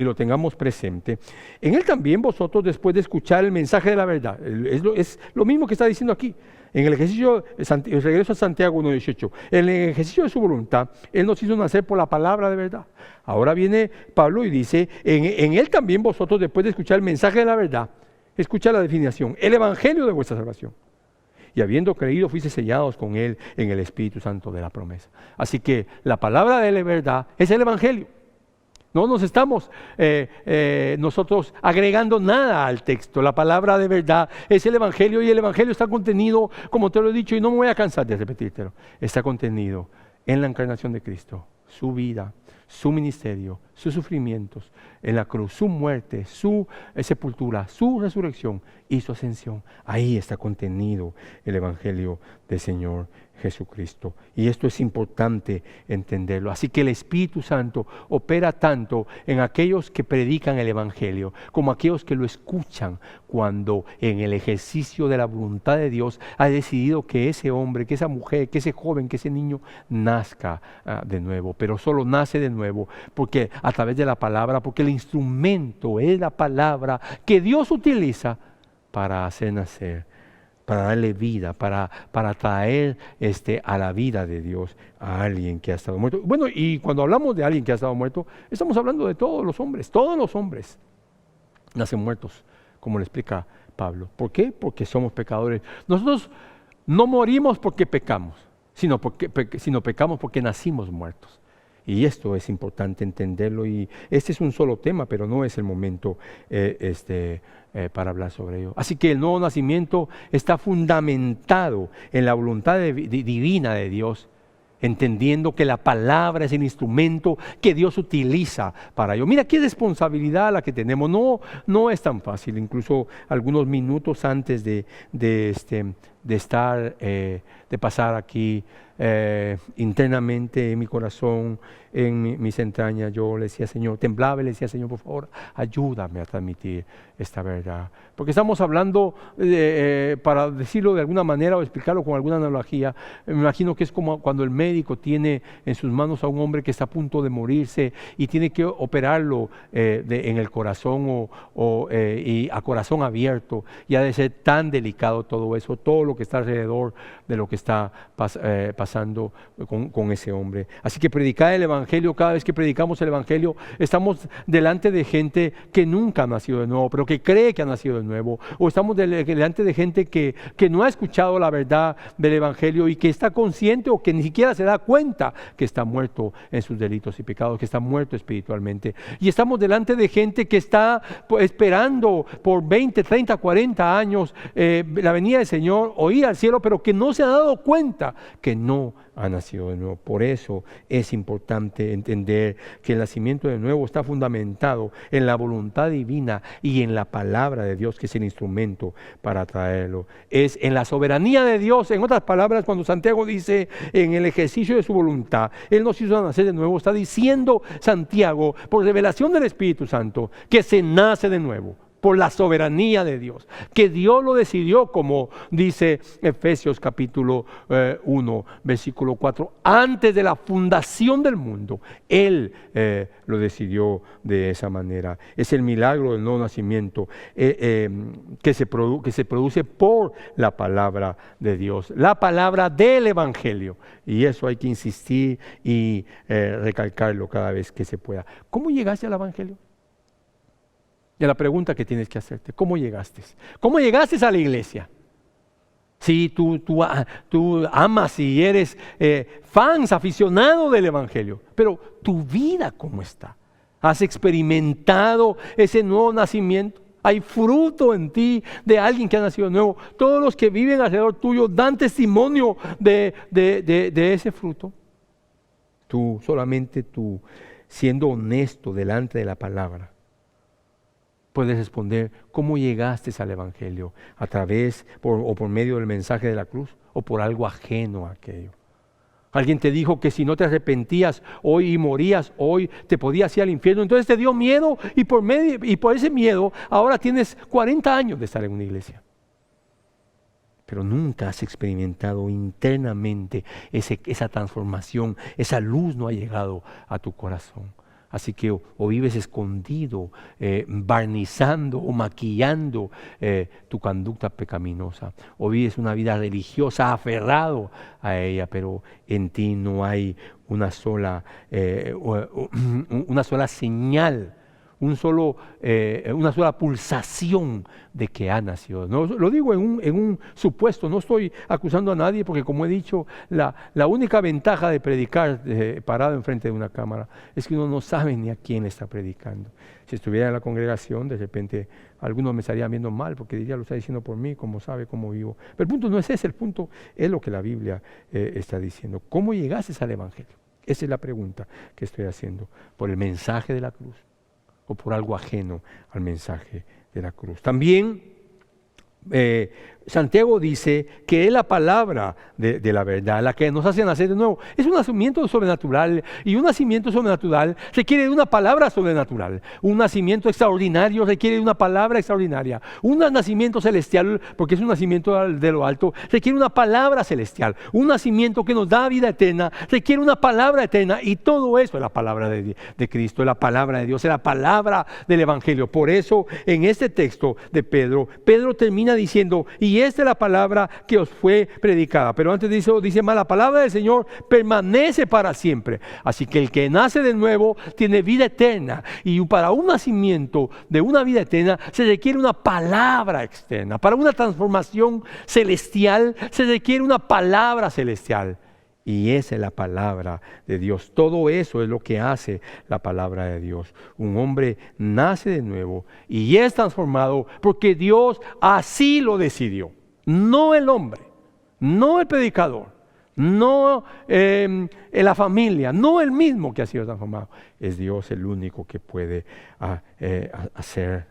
lo tengamos presente. En él también vosotros, después de escuchar el mensaje de la verdad, es lo mismo que está diciendo aquí. En el ejercicio, el regreso a Santiago 1:18, en el ejercicio de su voluntad, Él nos hizo nacer por la palabra de verdad. Ahora viene Pablo y dice, en Él también vosotros, después de escuchar el mensaje de la verdad, escucha la definición, el evangelio de vuestra salvación. Y habiendo creído, fuiste sellados con Él en el Espíritu Santo de la promesa. Así que la palabra de la verdad es el evangelio. No nos estamos nosotros agregando nada al texto. La palabra de verdad es el evangelio, y el evangelio está contenido, como te lo he dicho, y no me voy a cansar de repetírtelo, está contenido en la encarnación de Cristo, su vida, su ministerio, sus sufrimientos en la cruz, su muerte, su sepultura, su resurrección y su ascensión. Ahí está contenido el evangelio del Señor Jesucristo. Y esto es importante entenderlo. Así que el Espíritu Santo opera tanto en aquellos que predican el evangelio como aquellos que lo escuchan, cuando en el ejercicio de la voluntad de Dios ha decidido que ese hombre, que esa mujer, que ese joven, que ese niño nazca de nuevo. Pero solo nace de nuevo porque a través de la palabra, porque el instrumento es la palabra que Dios utiliza para hacer nacer, para darle vida, para traer a la vida de Dios a alguien que ha estado muerto. Bueno, y cuando hablamos de alguien que ha estado muerto, estamos hablando de todos los hombres nacen muertos, como le explica Pablo. ¿Por qué? Porque somos pecadores. Nosotros no morimos porque pecamos, sino pecamos porque nacimos muertos. Y esto es importante entenderlo, y este es un solo tema, pero no es el momento para hablar sobre ello. Así que el nuevo nacimiento está fundamentado en la voluntad divina de Dios, entendiendo que la palabra es el instrumento que Dios utiliza para ello. Mira qué responsabilidad la que tenemos. No es tan fácil. Incluso algunos minutos antes de pasar aquí, internamente en mi corazón, en mis entrañas, yo le decía, Señor, temblaba y le decía, Señor, por favor, ayúdame a transmitir esta verdad. Porque estamos hablando, para decirlo de alguna manera o explicarlo con alguna analogía, me imagino que es como cuando el médico tiene en sus manos a un hombre que está a punto de morirse y tiene que operarlo en el corazón y a corazón abierto, y ha de ser tan delicado todo eso, todo lo que está alrededor de lo que está pasando con ese hombre. Así que predicar el evangelio, cada vez que predicamos el evangelio, estamos delante de gente que nunca ha nacido de nuevo, pero que cree que ha nacido de nuevo, o estamos delante de gente que no ha escuchado la verdad del evangelio y que está consciente o que ni siquiera se da cuenta que está muerto en sus delitos y pecados, que está muerto espiritualmente. Y estamos delante de gente que está esperando por 20, 30, 40 años la venida del Señor o ir al cielo, pero que no se ha dado cuenta que no ha nacido de nuevo. Por eso es importante entender que el nacimiento de nuevo está fundamentado en la voluntad divina y en la palabra de Dios, que es el instrumento para traerlo. Es en la soberanía de Dios. En otras palabras, cuando Santiago dice en el ejercicio de su voluntad, Él nos hizo nacer de nuevo, está diciendo Santiago, por revelación del Espíritu Santo, que se nace de nuevo por la soberanía de Dios, que Dios lo decidió, como dice Efesios capítulo 1, versículo 4, antes de la fundación del mundo, Él lo decidió de esa manera. Es el milagro del nuevo nacimiento que se produce por la palabra de Dios, la palabra del evangelio, y eso hay que insistir y recalcarlo cada vez que se pueda. ¿Cómo llegaste al evangelio? Y la pregunta que tienes que hacerte, ¿cómo llegaste? ¿Cómo llegaste a la iglesia? Sí, tú amas y eres fans, aficionado del Evangelio, pero tu vida, ¿cómo está? ¿Has experimentado ese nuevo nacimiento? ¿Hay fruto en ti de alguien que ha nacido nuevo? Todos los que viven alrededor tuyo dan testimonio de ese fruto. Solamente tú, siendo honesto delante de la palabra, puedes responder cómo llegaste al Evangelio, a través o por medio del mensaje de la cruz o por algo ajeno a aquello. Alguien te dijo que si no te arrepentías hoy y morías hoy, te podías ir al infierno. Entonces te dio miedo y por ese miedo ahora tienes 40 años de estar en una iglesia. Pero nunca has experimentado internamente esa transformación, esa luz no ha llegado a tu corazón. Así que o vives escondido, barnizando o maquillando tu conducta pecaminosa, o vives una vida religiosa aferrado a ella, pero en ti no hay una sola señal, una sola pulsación de que ha nacido. No, lo digo en un supuesto, no estoy acusando a nadie, porque como he dicho, la única ventaja de predicar parado enfrente de una cámara es que uno no sabe ni a quién está predicando. Si estuviera en la congregación, de repente algunos me estarían viendo mal, porque diría, lo está diciendo por mí, como sabe cómo vivo. Pero el punto no es ese, el punto es lo que la Biblia está diciendo. ¿Cómo llegaste al Evangelio? Esa es la pregunta que estoy haciendo. ¿Por el mensaje de la cruz o por algo ajeno al mensaje de la cruz? También Santiago dice que es la palabra de la verdad la que nos hace nacer de nuevo. Es un nacimiento sobrenatural, y un nacimiento sobrenatural requiere de una palabra sobrenatural. Un nacimiento extraordinario requiere de una palabra extraordinaria. Un nacimiento celestial, porque es un nacimiento de lo alto, requiere una palabra celestial. Un nacimiento que nos da vida eterna requiere una palabra eterna, y todo eso es la palabra de Cristo, es la palabra de Dios, es la palabra del Evangelio. Por eso en este texto de Pedro termina diciendo, y esta es la palabra que os fue predicada. Pero antes de eso dice más, la palabra del Señor permanece para siempre. Así que el que nace de nuevo tiene vida eterna, y para un nacimiento de una vida eterna se requiere una palabra externa. Para una transformación celestial se requiere una palabra celestial, y esa es la palabra de Dios. Todo eso es lo que hace la palabra de Dios. Un hombre nace de nuevo y es transformado porque Dios así lo decidió. No el hombre, no el predicador, no la familia, no el mismo que ha sido transformado. Es Dios el único que puede hacer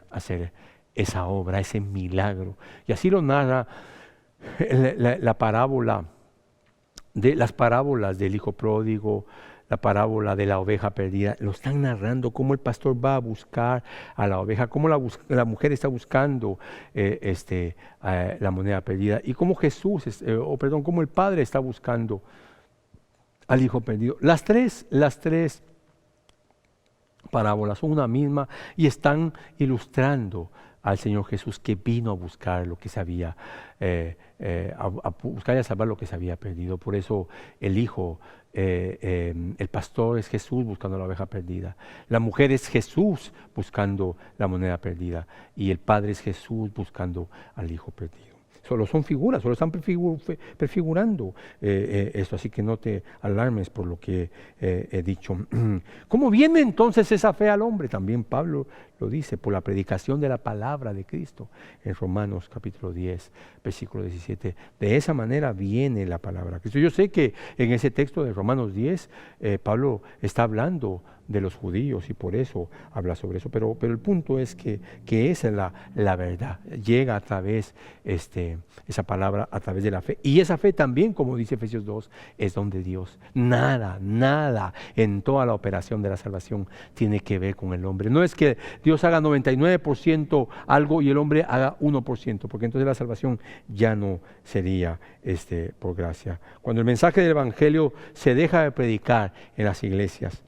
esa obra, ese milagro. Y así lo narra la parábola. Las parábolas del hijo pródigo, la parábola de la oveja perdida, lo están narrando cómo el pastor va a buscar a la oveja, cómo la mujer está buscando la moneda perdida, y cómo cómo el padre está buscando al hijo perdido. Las tres parábolas son una misma y están ilustrando al Señor Jesús, que vino a buscar lo que se había a buscar y a salvar lo que se había perdido. Por eso el hijo, el pastor es Jesús buscando la oveja perdida, la mujer es Jesús buscando la moneda perdida, y el padre es Jesús buscando al hijo perdido. Solo son figuras, solo están prefigurando esto, así que no te alarmes por lo que he dicho. ¿Cómo viene entonces esa fe al hombre? También Pablo lo dice, por la predicación de la palabra de Cristo, en Romanos capítulo 10, versículo 17. De esa manera viene la palabra de Cristo. Yo sé que en ese texto de Romanos 10, Pablo está hablando de los judíos y por eso habla sobre eso, pero el punto es que esa es la verdad, llega a través esa palabra, a través de la fe, y esa fe también, como dice Efesios 2, es don de Dios. Nada en toda la operación de la salvación tiene que ver con el hombre. No es que Dios haga 99% algo y el hombre haga 1%, porque entonces la salvación ya no sería por gracia. Cuando el mensaje del Evangelio se deja de predicar en las iglesias,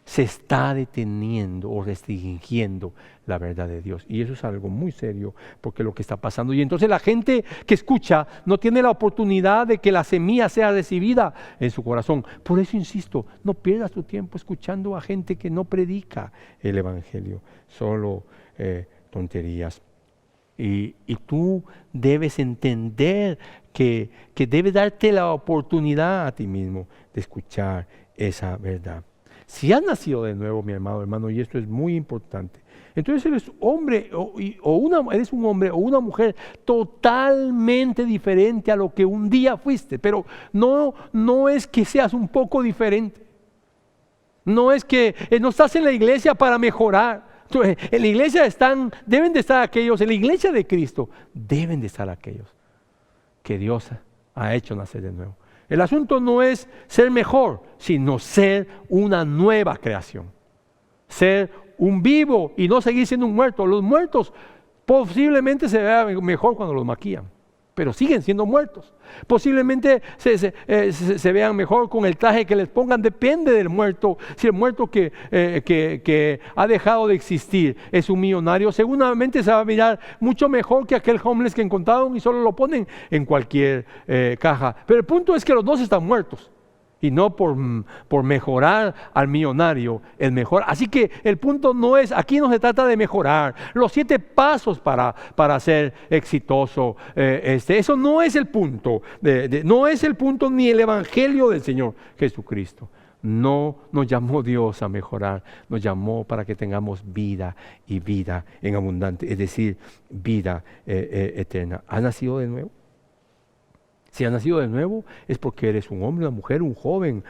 se está deteniendo o restringiendo la verdad de Dios, y eso es algo muy serio, porque es lo que está pasando. Y entonces la gente que escucha no tiene la oportunidad de que la semilla sea recibida en su corazón. Por eso insisto, no pierdas tu tiempo escuchando a gente que no predica el Evangelio, solo tonterías. Y tú debes entender que debes darte la oportunidad a ti mismo de escuchar esa verdad. Si has nacido de nuevo, mi amado hermano, y esto es muy importante, entonces eres hombre eres un hombre o una mujer totalmente diferente a lo que un día fuiste. Pero no es que seas un poco diferente. No es que no estás en la iglesia para mejorar. En la iglesia deben de estar aquellos, en la iglesia de Cristo deben de estar aquellos que Dios ha hecho nacer de nuevo. El asunto no es ser mejor, sino ser una nueva creación. Ser un vivo y no seguir siendo un muerto. Los muertos posiblemente se vean mejor cuando los maquillan, pero siguen siendo muertos. Posiblemente se vean mejor con el traje que les pongan, depende del muerto. Si el muerto que ha dejado de existir es un millonario, seguramente se va a mirar mucho mejor que aquel homeless que encontraron y solo lo ponen en cualquier caja. Pero el punto es que los dos están muertos. Y no por mejorar al millonario, el mejor. Así que el punto no es, aquí no se trata de mejorar. Los 7 pasos para ser exitoso, eso no es el punto. No es el punto ni el evangelio del Señor Jesucristo. No nos llamó Dios a mejorar, nos llamó para que tengamos vida y vida en abundante, es decir, vida eterna. ¿Has nacido de nuevo? Si has nacido de nuevo es porque eres un hombre, una mujer, un joven,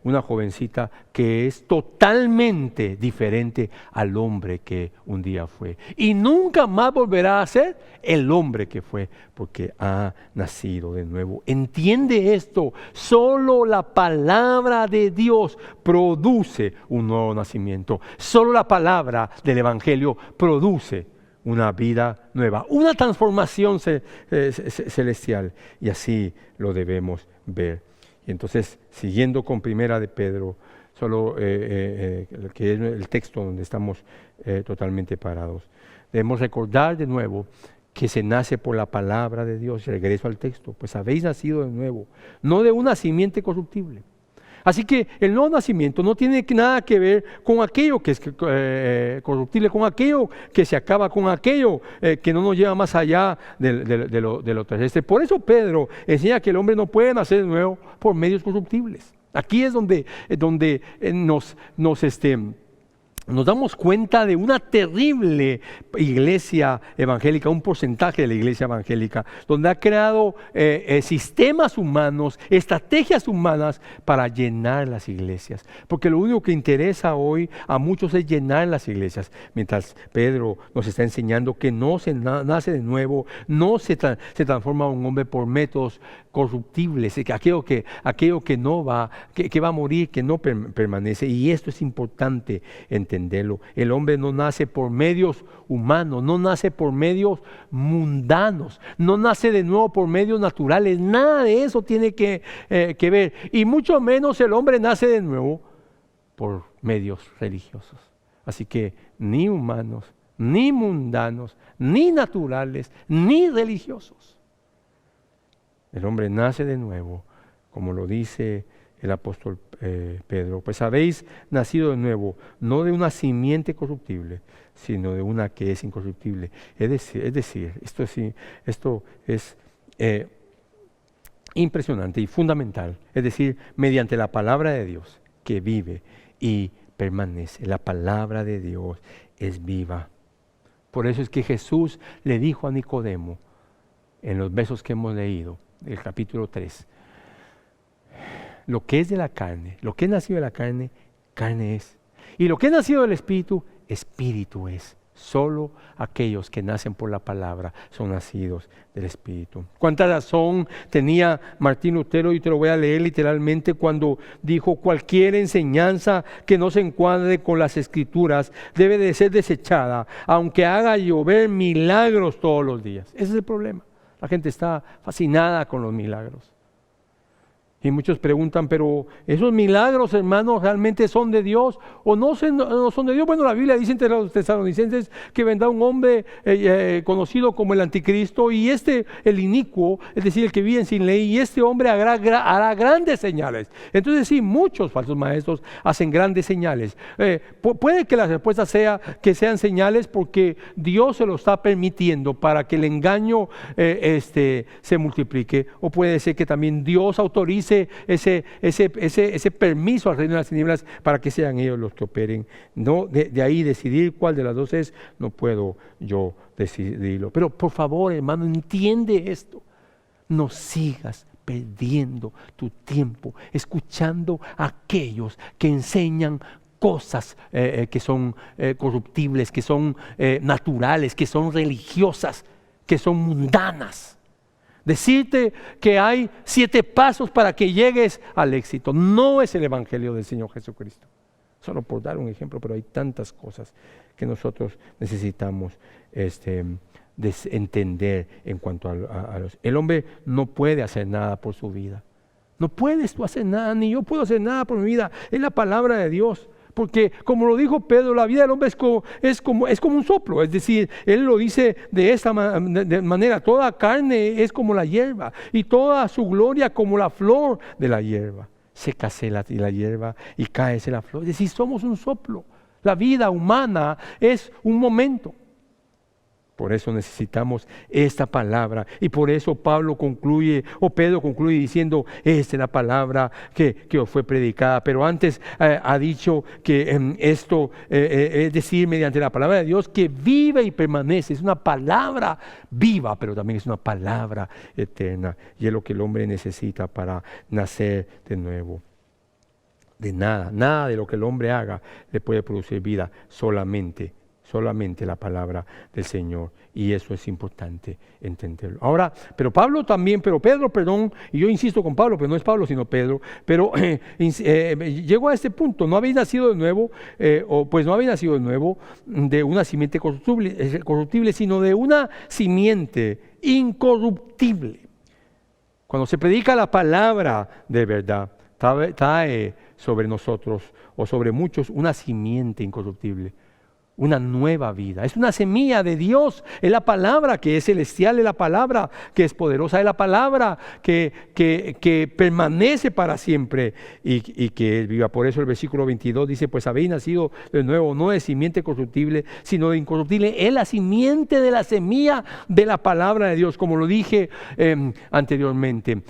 una jovencita que es totalmente diferente al hombre que un día fue. Y nunca más volverá a ser el hombre que fue porque ha nacido de nuevo. Entiende esto, solo la palabra de Dios produce un nuevo nacimiento. Solo la palabra del Evangelio produce una vida nueva, una transformación celestial, y así lo debemos ver. Y entonces, siguiendo con Primera de Pedro, que es el texto donde estamos totalmente parados, debemos recordar de nuevo que se nace por la palabra de Dios. Regreso al texto, pues habéis nacido de nuevo, no de una simiente corruptible. Así que el nuevo nacimiento no tiene nada que ver con aquello que es corruptible, con aquello que se acaba, con aquello que no nos lleva más allá de lo terrestre. Por eso Pedro enseña que el hombre no puede nacer de nuevo por medios corruptibles. Aquí es donde nos damos cuenta de una terrible iglesia evangélica, un porcentaje de la iglesia evangélica, donde ha creado sistemas humanos, estrategias humanas para llenar las iglesias. Porque lo único que interesa hoy a muchos es llenar las iglesias, mientras Pedro nos está enseñando que no se nace de nuevo, no se transforma un hombre por métodos corruptibles, aquello que no va, que va a morir, que no permanece. Y esto es importante entenderlo. El hombre no nace por medios humanos, no nace por medios mundanos, no nace de nuevo por medios naturales, nada de eso tiene que ver. Y mucho menos el hombre nace de nuevo por medios religiosos. Así que ni humanos, ni mundanos, ni naturales, ni religiosos. El hombre nace de nuevo, como lo dice el apóstol Pedro. Pues habéis nacido de nuevo, no de una simiente corruptible, sino de una que es incorruptible. Es decir, esto es impresionante y fundamental. Es decir, mediante la palabra de Dios que vive y permanece. La palabra de Dios es viva. Por eso es que Jesús le dijo a Nicodemo, en los versos que hemos leído, el capítulo 3, lo que es de la carne, lo que es nacido de la carne, carne es. Y lo que es nacido del Espíritu, Espíritu es. Solo aquellos que nacen por la palabra son nacidos del Espíritu. ¿Cuánta razón tenía Martín Lutero? Y te lo voy a leer literalmente cuando dijo: cualquier enseñanza que no se encuadre con las Escrituras debe de ser desechada, aunque haga llover milagros todos los días. Ese es el problema. La gente está fascinada con los milagros. Y muchos preguntan, pero ¿esos milagros, hermanos, realmente son de Dios o no son de Dios? Bueno, la Biblia dice entre los tesalonicenses que vendrá un hombre conocido como el anticristo, y el inicuo, es decir, el que vive sin ley, y este hombre hará grandes señales. Entonces sí, muchos falsos maestros hacen grandes señales. Puede que la respuesta sea que sean señales porque Dios se lo está permitiendo para que el engaño se multiplique, o puede ser que también Dios autorice ese permiso al reino de las tinieblas para que sean ellos los que operen. No, de ahí decidir cuál de las dos es, no puedo yo decidirlo. Pero por favor, hermano, entiende esto. No sigas perdiendo tu tiempo escuchando a aquellos que enseñan cosas que son corruptibles, que son naturales, que son religiosas, que son mundanas. Decirte que hay 7 pasos para que llegues al éxito no es el evangelio del Señor Jesucristo. Solo por dar un ejemplo, pero hay tantas cosas que nosotros necesitamos entender en cuanto a los... El hombre no puede hacer nada por su vida. No puedes tú hacer nada, ni yo puedo hacer nada por mi vida. Es la palabra de Dios. Porque como lo dijo Pedro, la vida del hombre es como un soplo. Es decir, él lo dice de esta manera: toda carne es como la hierba, y toda su gloria como la flor de la hierba. Sécase la hierba y cáese la flor. Es decir, somos un soplo. La vida humana es un momento. Por eso necesitamos esta palabra, y por eso Pedro concluye diciendo: esta es la palabra que os fue predicada. Pero antes ha dicho que esto es decir, mediante la palabra de Dios, que vive y permanece. Es una palabra viva, pero también es una palabra eterna, y es lo que el hombre necesita para nacer de nuevo. De nada de lo que el hombre haga le puede producir vida, solamente la palabra del Señor, y eso es importante entenderlo. Ahora, pero Pedro, y yo insisto con Pablo, pero no es Pablo sino Pedro, pero llegó a este punto: no habéis nacido de nuevo, no habéis nacido de nuevo de una simiente corruptible, sino de una simiente incorruptible. Cuando se predica la palabra de verdad, trae sobre nosotros o sobre muchos una simiente incorruptible, una nueva vida. Es una semilla de Dios, es la palabra que es celestial, es la palabra que es poderosa, es la palabra que permanece para siempre y que es viva. Por eso el versículo 22 dice: pues habéis nacido de nuevo, no de simiente corruptible, sino de incorruptible. Es la simiente de la semilla de la palabra de Dios, como lo dije anteriormente.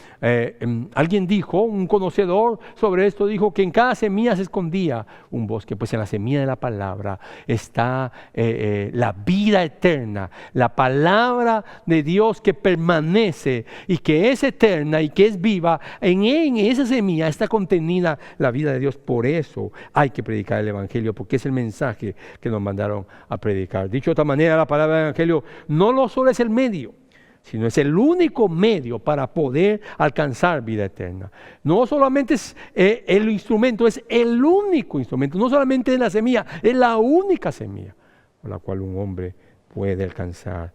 Alguien dijo, un conocedor sobre esto dijo, que en cada semilla se escondía un bosque. Pues en la semilla de la palabra está la vida eterna, la palabra de Dios que permanece y que es eterna y que es viva. En esa semilla está contenida la vida de Dios. Por eso hay que predicar el evangelio, porque es el mensaje que nos mandaron a predicar. Dicho de otra manera, la palabra del evangelio no solo es el medio, sino es el único medio para poder alcanzar vida eterna. No solamente es el instrumento, es el único instrumento. No solamente es la semilla, es la única semilla con la cual un hombre puede alcanzar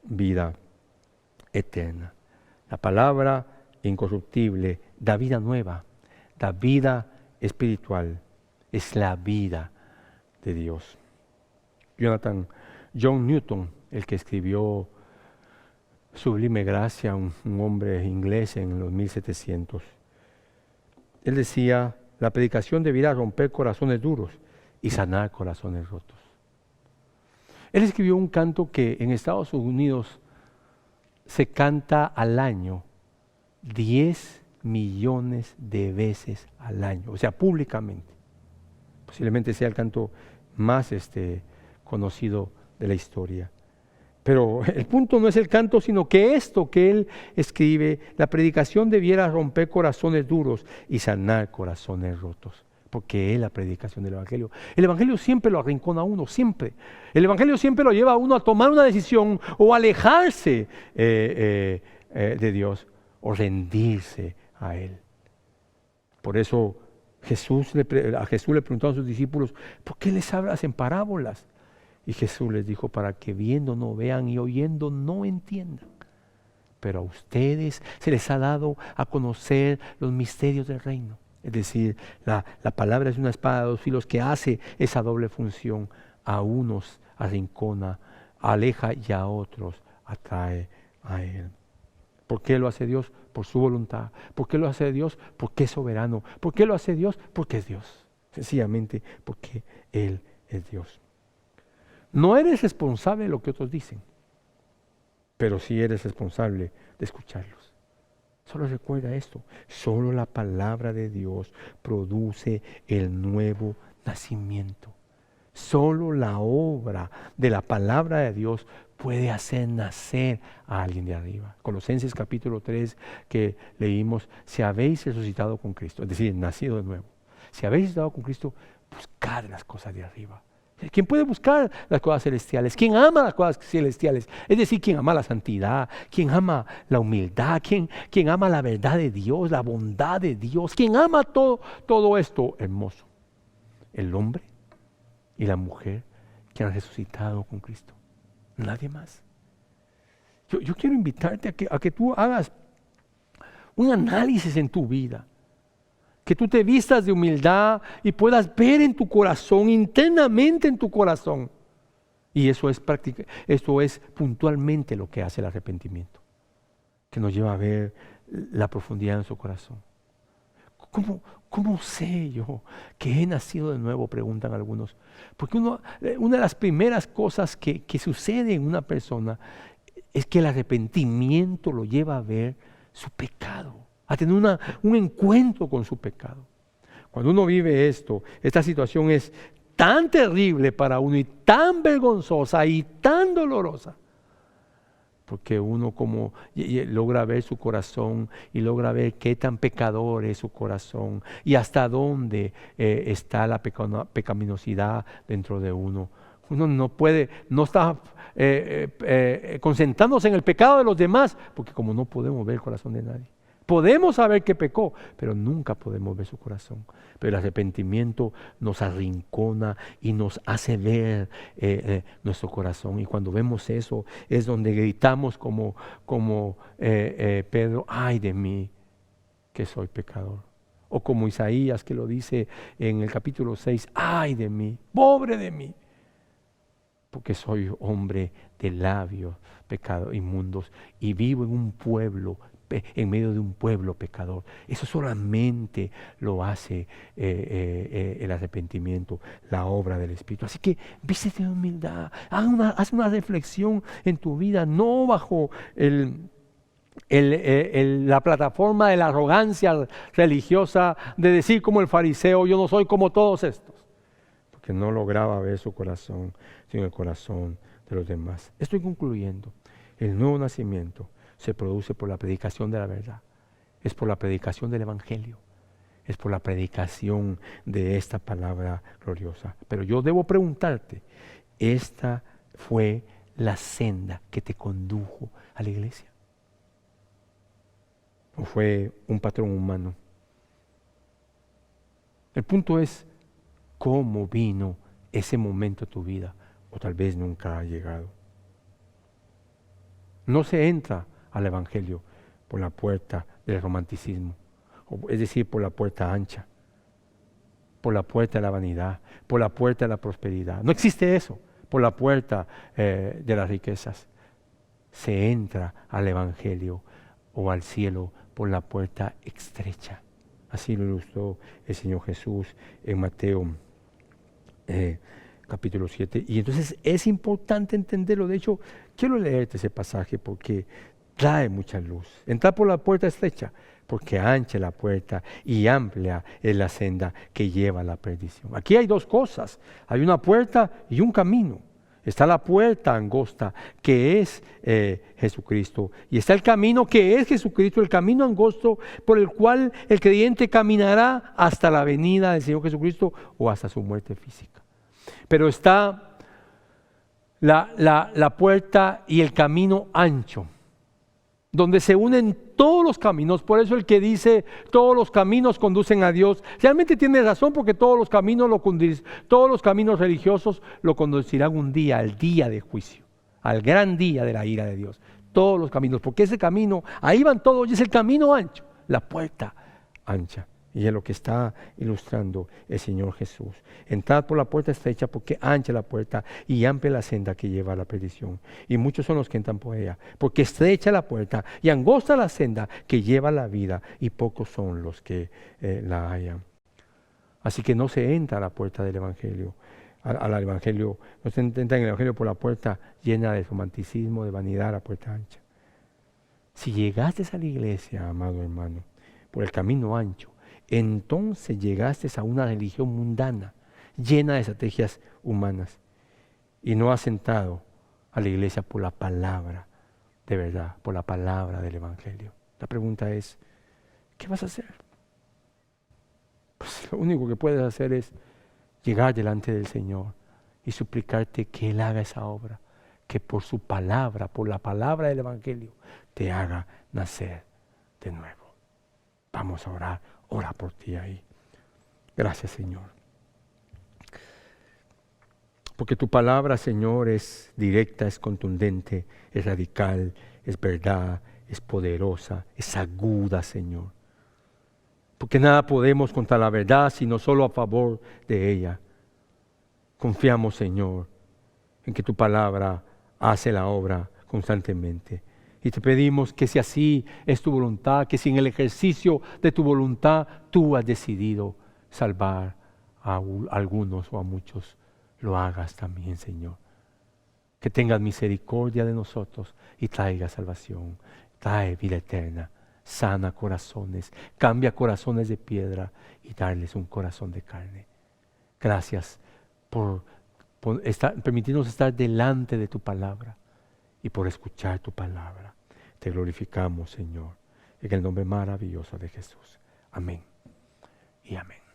vida eterna. La palabra incorruptible da vida nueva, da vida espiritual, es la vida de Dios. John Newton, el que escribió Sublime Gracia, un hombre inglés en los 1700. Él decía: la predicación debiera romper corazones duros y sanar corazones rotos. Él escribió un canto que en Estados Unidos se canta al año 10 millones de veces al año, o sea, públicamente. Posiblemente sea el canto más conocido de la historia. Pero el punto no es el canto, sino que esto que él escribe: la predicación debiera romper corazones duros y sanar corazones rotos. Porque es la predicación del evangelio. El evangelio siempre lo arrincona a uno, siempre. El evangelio siempre lo lleva a uno a tomar una decisión o alejarse de Dios o rendirse a Él. Por eso a Jesús le preguntaron a sus discípulos: ¿por qué les hablas en parábolas? Y Jesús les dijo: para que viendo no vean y oyendo no entiendan. pero a ustedes se les ha dado a conocer los misterios del reino. Es decir, la palabra es una espada de dos filos que hace esa doble función. A unos arrincona, aleja, y a otros atrae a Él. ¿Por qué lo hace Dios? Por su voluntad. ¿Por qué lo hace Dios? Porque es soberano. ¿Por qué lo hace Dios? Porque es Dios. Sencillamente porque Él es Dios. No eres responsable de lo que otros dicen, pero sí eres responsable de escucharlos. Solo recuerda esto, solo la palabra de Dios produce el nuevo nacimiento. Solo la obra de la palabra de Dios puede hacer nacer a alguien de arriba. Colosenses capítulo 3 que leímos, si habéis resucitado con Cristo, es decir, nacido de nuevo. Si habéis resucitado con Cristo, buscad las cosas de arriba. ¿Quién puede buscar las cosas celestiales? ¿Quién ama las cosas celestiales? Es decir, quien ama la santidad, quien ama la humildad, quien ama la verdad de Dios, la bondad de Dios, quien ama todo esto hermoso. El hombre y la mujer que han resucitado con Cristo. Nadie más. Yo quiero invitarte a que tú hagas un análisis en tu vida. Que tú te vistas de humildad y puedas ver en tu corazón, internamente en tu corazón. Y eso es puntualmente lo que hace el arrepentimiento. Que nos lleva a ver la profundidad de nuestro corazón. ¿Cómo sé yo que he nacido de nuevo? Preguntan algunos. Porque una de las primeras cosas que sucede en una persona es que el arrepentimiento lo lleva a ver su pecado, a tener un encuentro con su pecado. Cuando uno vive esta situación es tan terrible para uno y tan vergonzosa y tan dolorosa, porque uno como logra ver su corazón y logra ver qué tan pecador es su corazón y hasta dónde está la pecaminosidad dentro de uno. Uno no está concentrándose en el pecado de los demás, porque como no podemos ver el corazón de nadie. Podemos saber que pecó, pero nunca podemos ver su corazón. Pero el arrepentimiento nos arrincona y nos hace ver nuestro corazón. Y cuando vemos eso, es donde gritamos como Pedro, ¡ay de mí, que soy pecador! O como Isaías, que lo dice en el capítulo 6, ¡ay de mí, pobre de mí! Porque soy hombre de labios pecados inmundos y vivo en medio de un pueblo pecador. Eso solamente lo hace el arrepentimiento, la obra del Espíritu. Así que vístete de humildad, haz una reflexión en tu vida, no bajo la plataforma de la arrogancia religiosa de decir como el fariseo, yo no soy como todos estos, porque no lograba ver su corazón, sino el corazón de los demás. Estoy concluyendo. El nuevo nacimiento se produce por la predicación de la verdad, es por la predicación del Evangelio, es por la predicación de esta palabra gloriosa. Pero yo debo preguntarte, ¿esta fue la senda que te condujo a la iglesia? ¿O fue un patrón humano? El punto es, ¿cómo vino ese momento a tu vida? O tal vez nunca ha llegado. No se entra al Evangelio por la puerta del romanticismo, es decir, por la puerta ancha, por la puerta de la vanidad, por la puerta de la prosperidad. No existe eso, por la puerta de las riquezas. Se entra al Evangelio o al cielo por la puerta estrecha. Así lo ilustró el Señor Jesús en Mateo capítulo 7. Y entonces es importante entenderlo. De hecho, quiero leerte ese pasaje porque trae mucha luz. Entrar por la puerta estrecha, porque ancha es la puerta y amplia es la senda que lleva a la perdición. Aquí hay dos cosas. Hay una puerta y un camino. Está la puerta angosta, que es Jesucristo. Y está el camino, que es Jesucristo, el camino angosto por el cual el creyente caminará hasta la venida del Señor Jesucristo o hasta su muerte física. Pero está la puerta y el camino ancho, donde se unen todos los caminos. Por eso el que dice todos los caminos conducen a Dios, realmente tiene razón, porque todos los caminos religiosos lo conducirán un día, al día de juicio, al gran día de la ira de Dios. todos los caminos, porque ese camino, ahí van todos, y es el camino ancho, la puerta ancha. Y es lo que está ilustrando el Señor Jesús. Entrad por la puerta estrecha, porque ancha la puerta y amplia la senda que lleva a la perdición. Y muchos son los que entran por ella, porque estrecha la puerta y angosta la senda que lleva a la vida, y pocos son los que la hallan. Así que no se entra a la puerta del Evangelio, al Evangelio, no se entra en el Evangelio por la puerta llena de romanticismo, de vanidad, la puerta ancha. Si llegaste a la iglesia, amado hermano, por el camino ancho, entonces llegaste a una religión mundana, llena de estrategias humanas, y no has entrado a la iglesia por la palabra de verdad, por la palabra del Evangelio. La pregunta es, ¿qué vas a hacer? Pues lo único que puedes hacer es llegar delante del Señor y suplicarte que Él haga esa obra, que por su palabra, por la palabra del Evangelio, te haga nacer de nuevo. Vamos a orar. Ora por ti ahí. Gracias, Señor. Porque tu palabra, Señor, es directa, es contundente, es radical, es verdad, es poderosa, es aguda, Señor. Porque nada podemos contra la verdad, sino solo a favor de ella. Confiamos, Señor, en que tu palabra hace la obra constantemente. Y te pedimos que si así es tu voluntad, que si en el ejercicio de tu voluntad tú has decidido salvar a algunos o a muchos, lo hagas también, Señor. Que tengas misericordia de nosotros y traiga salvación, trae vida eterna, sana corazones, cambia corazones de piedra y darles un corazón de carne. Gracias por permitirnos estar delante de tu palabra y por escuchar tu palabra. Te glorificamos, Señor, en el nombre maravilloso de Jesús. Amén y amén.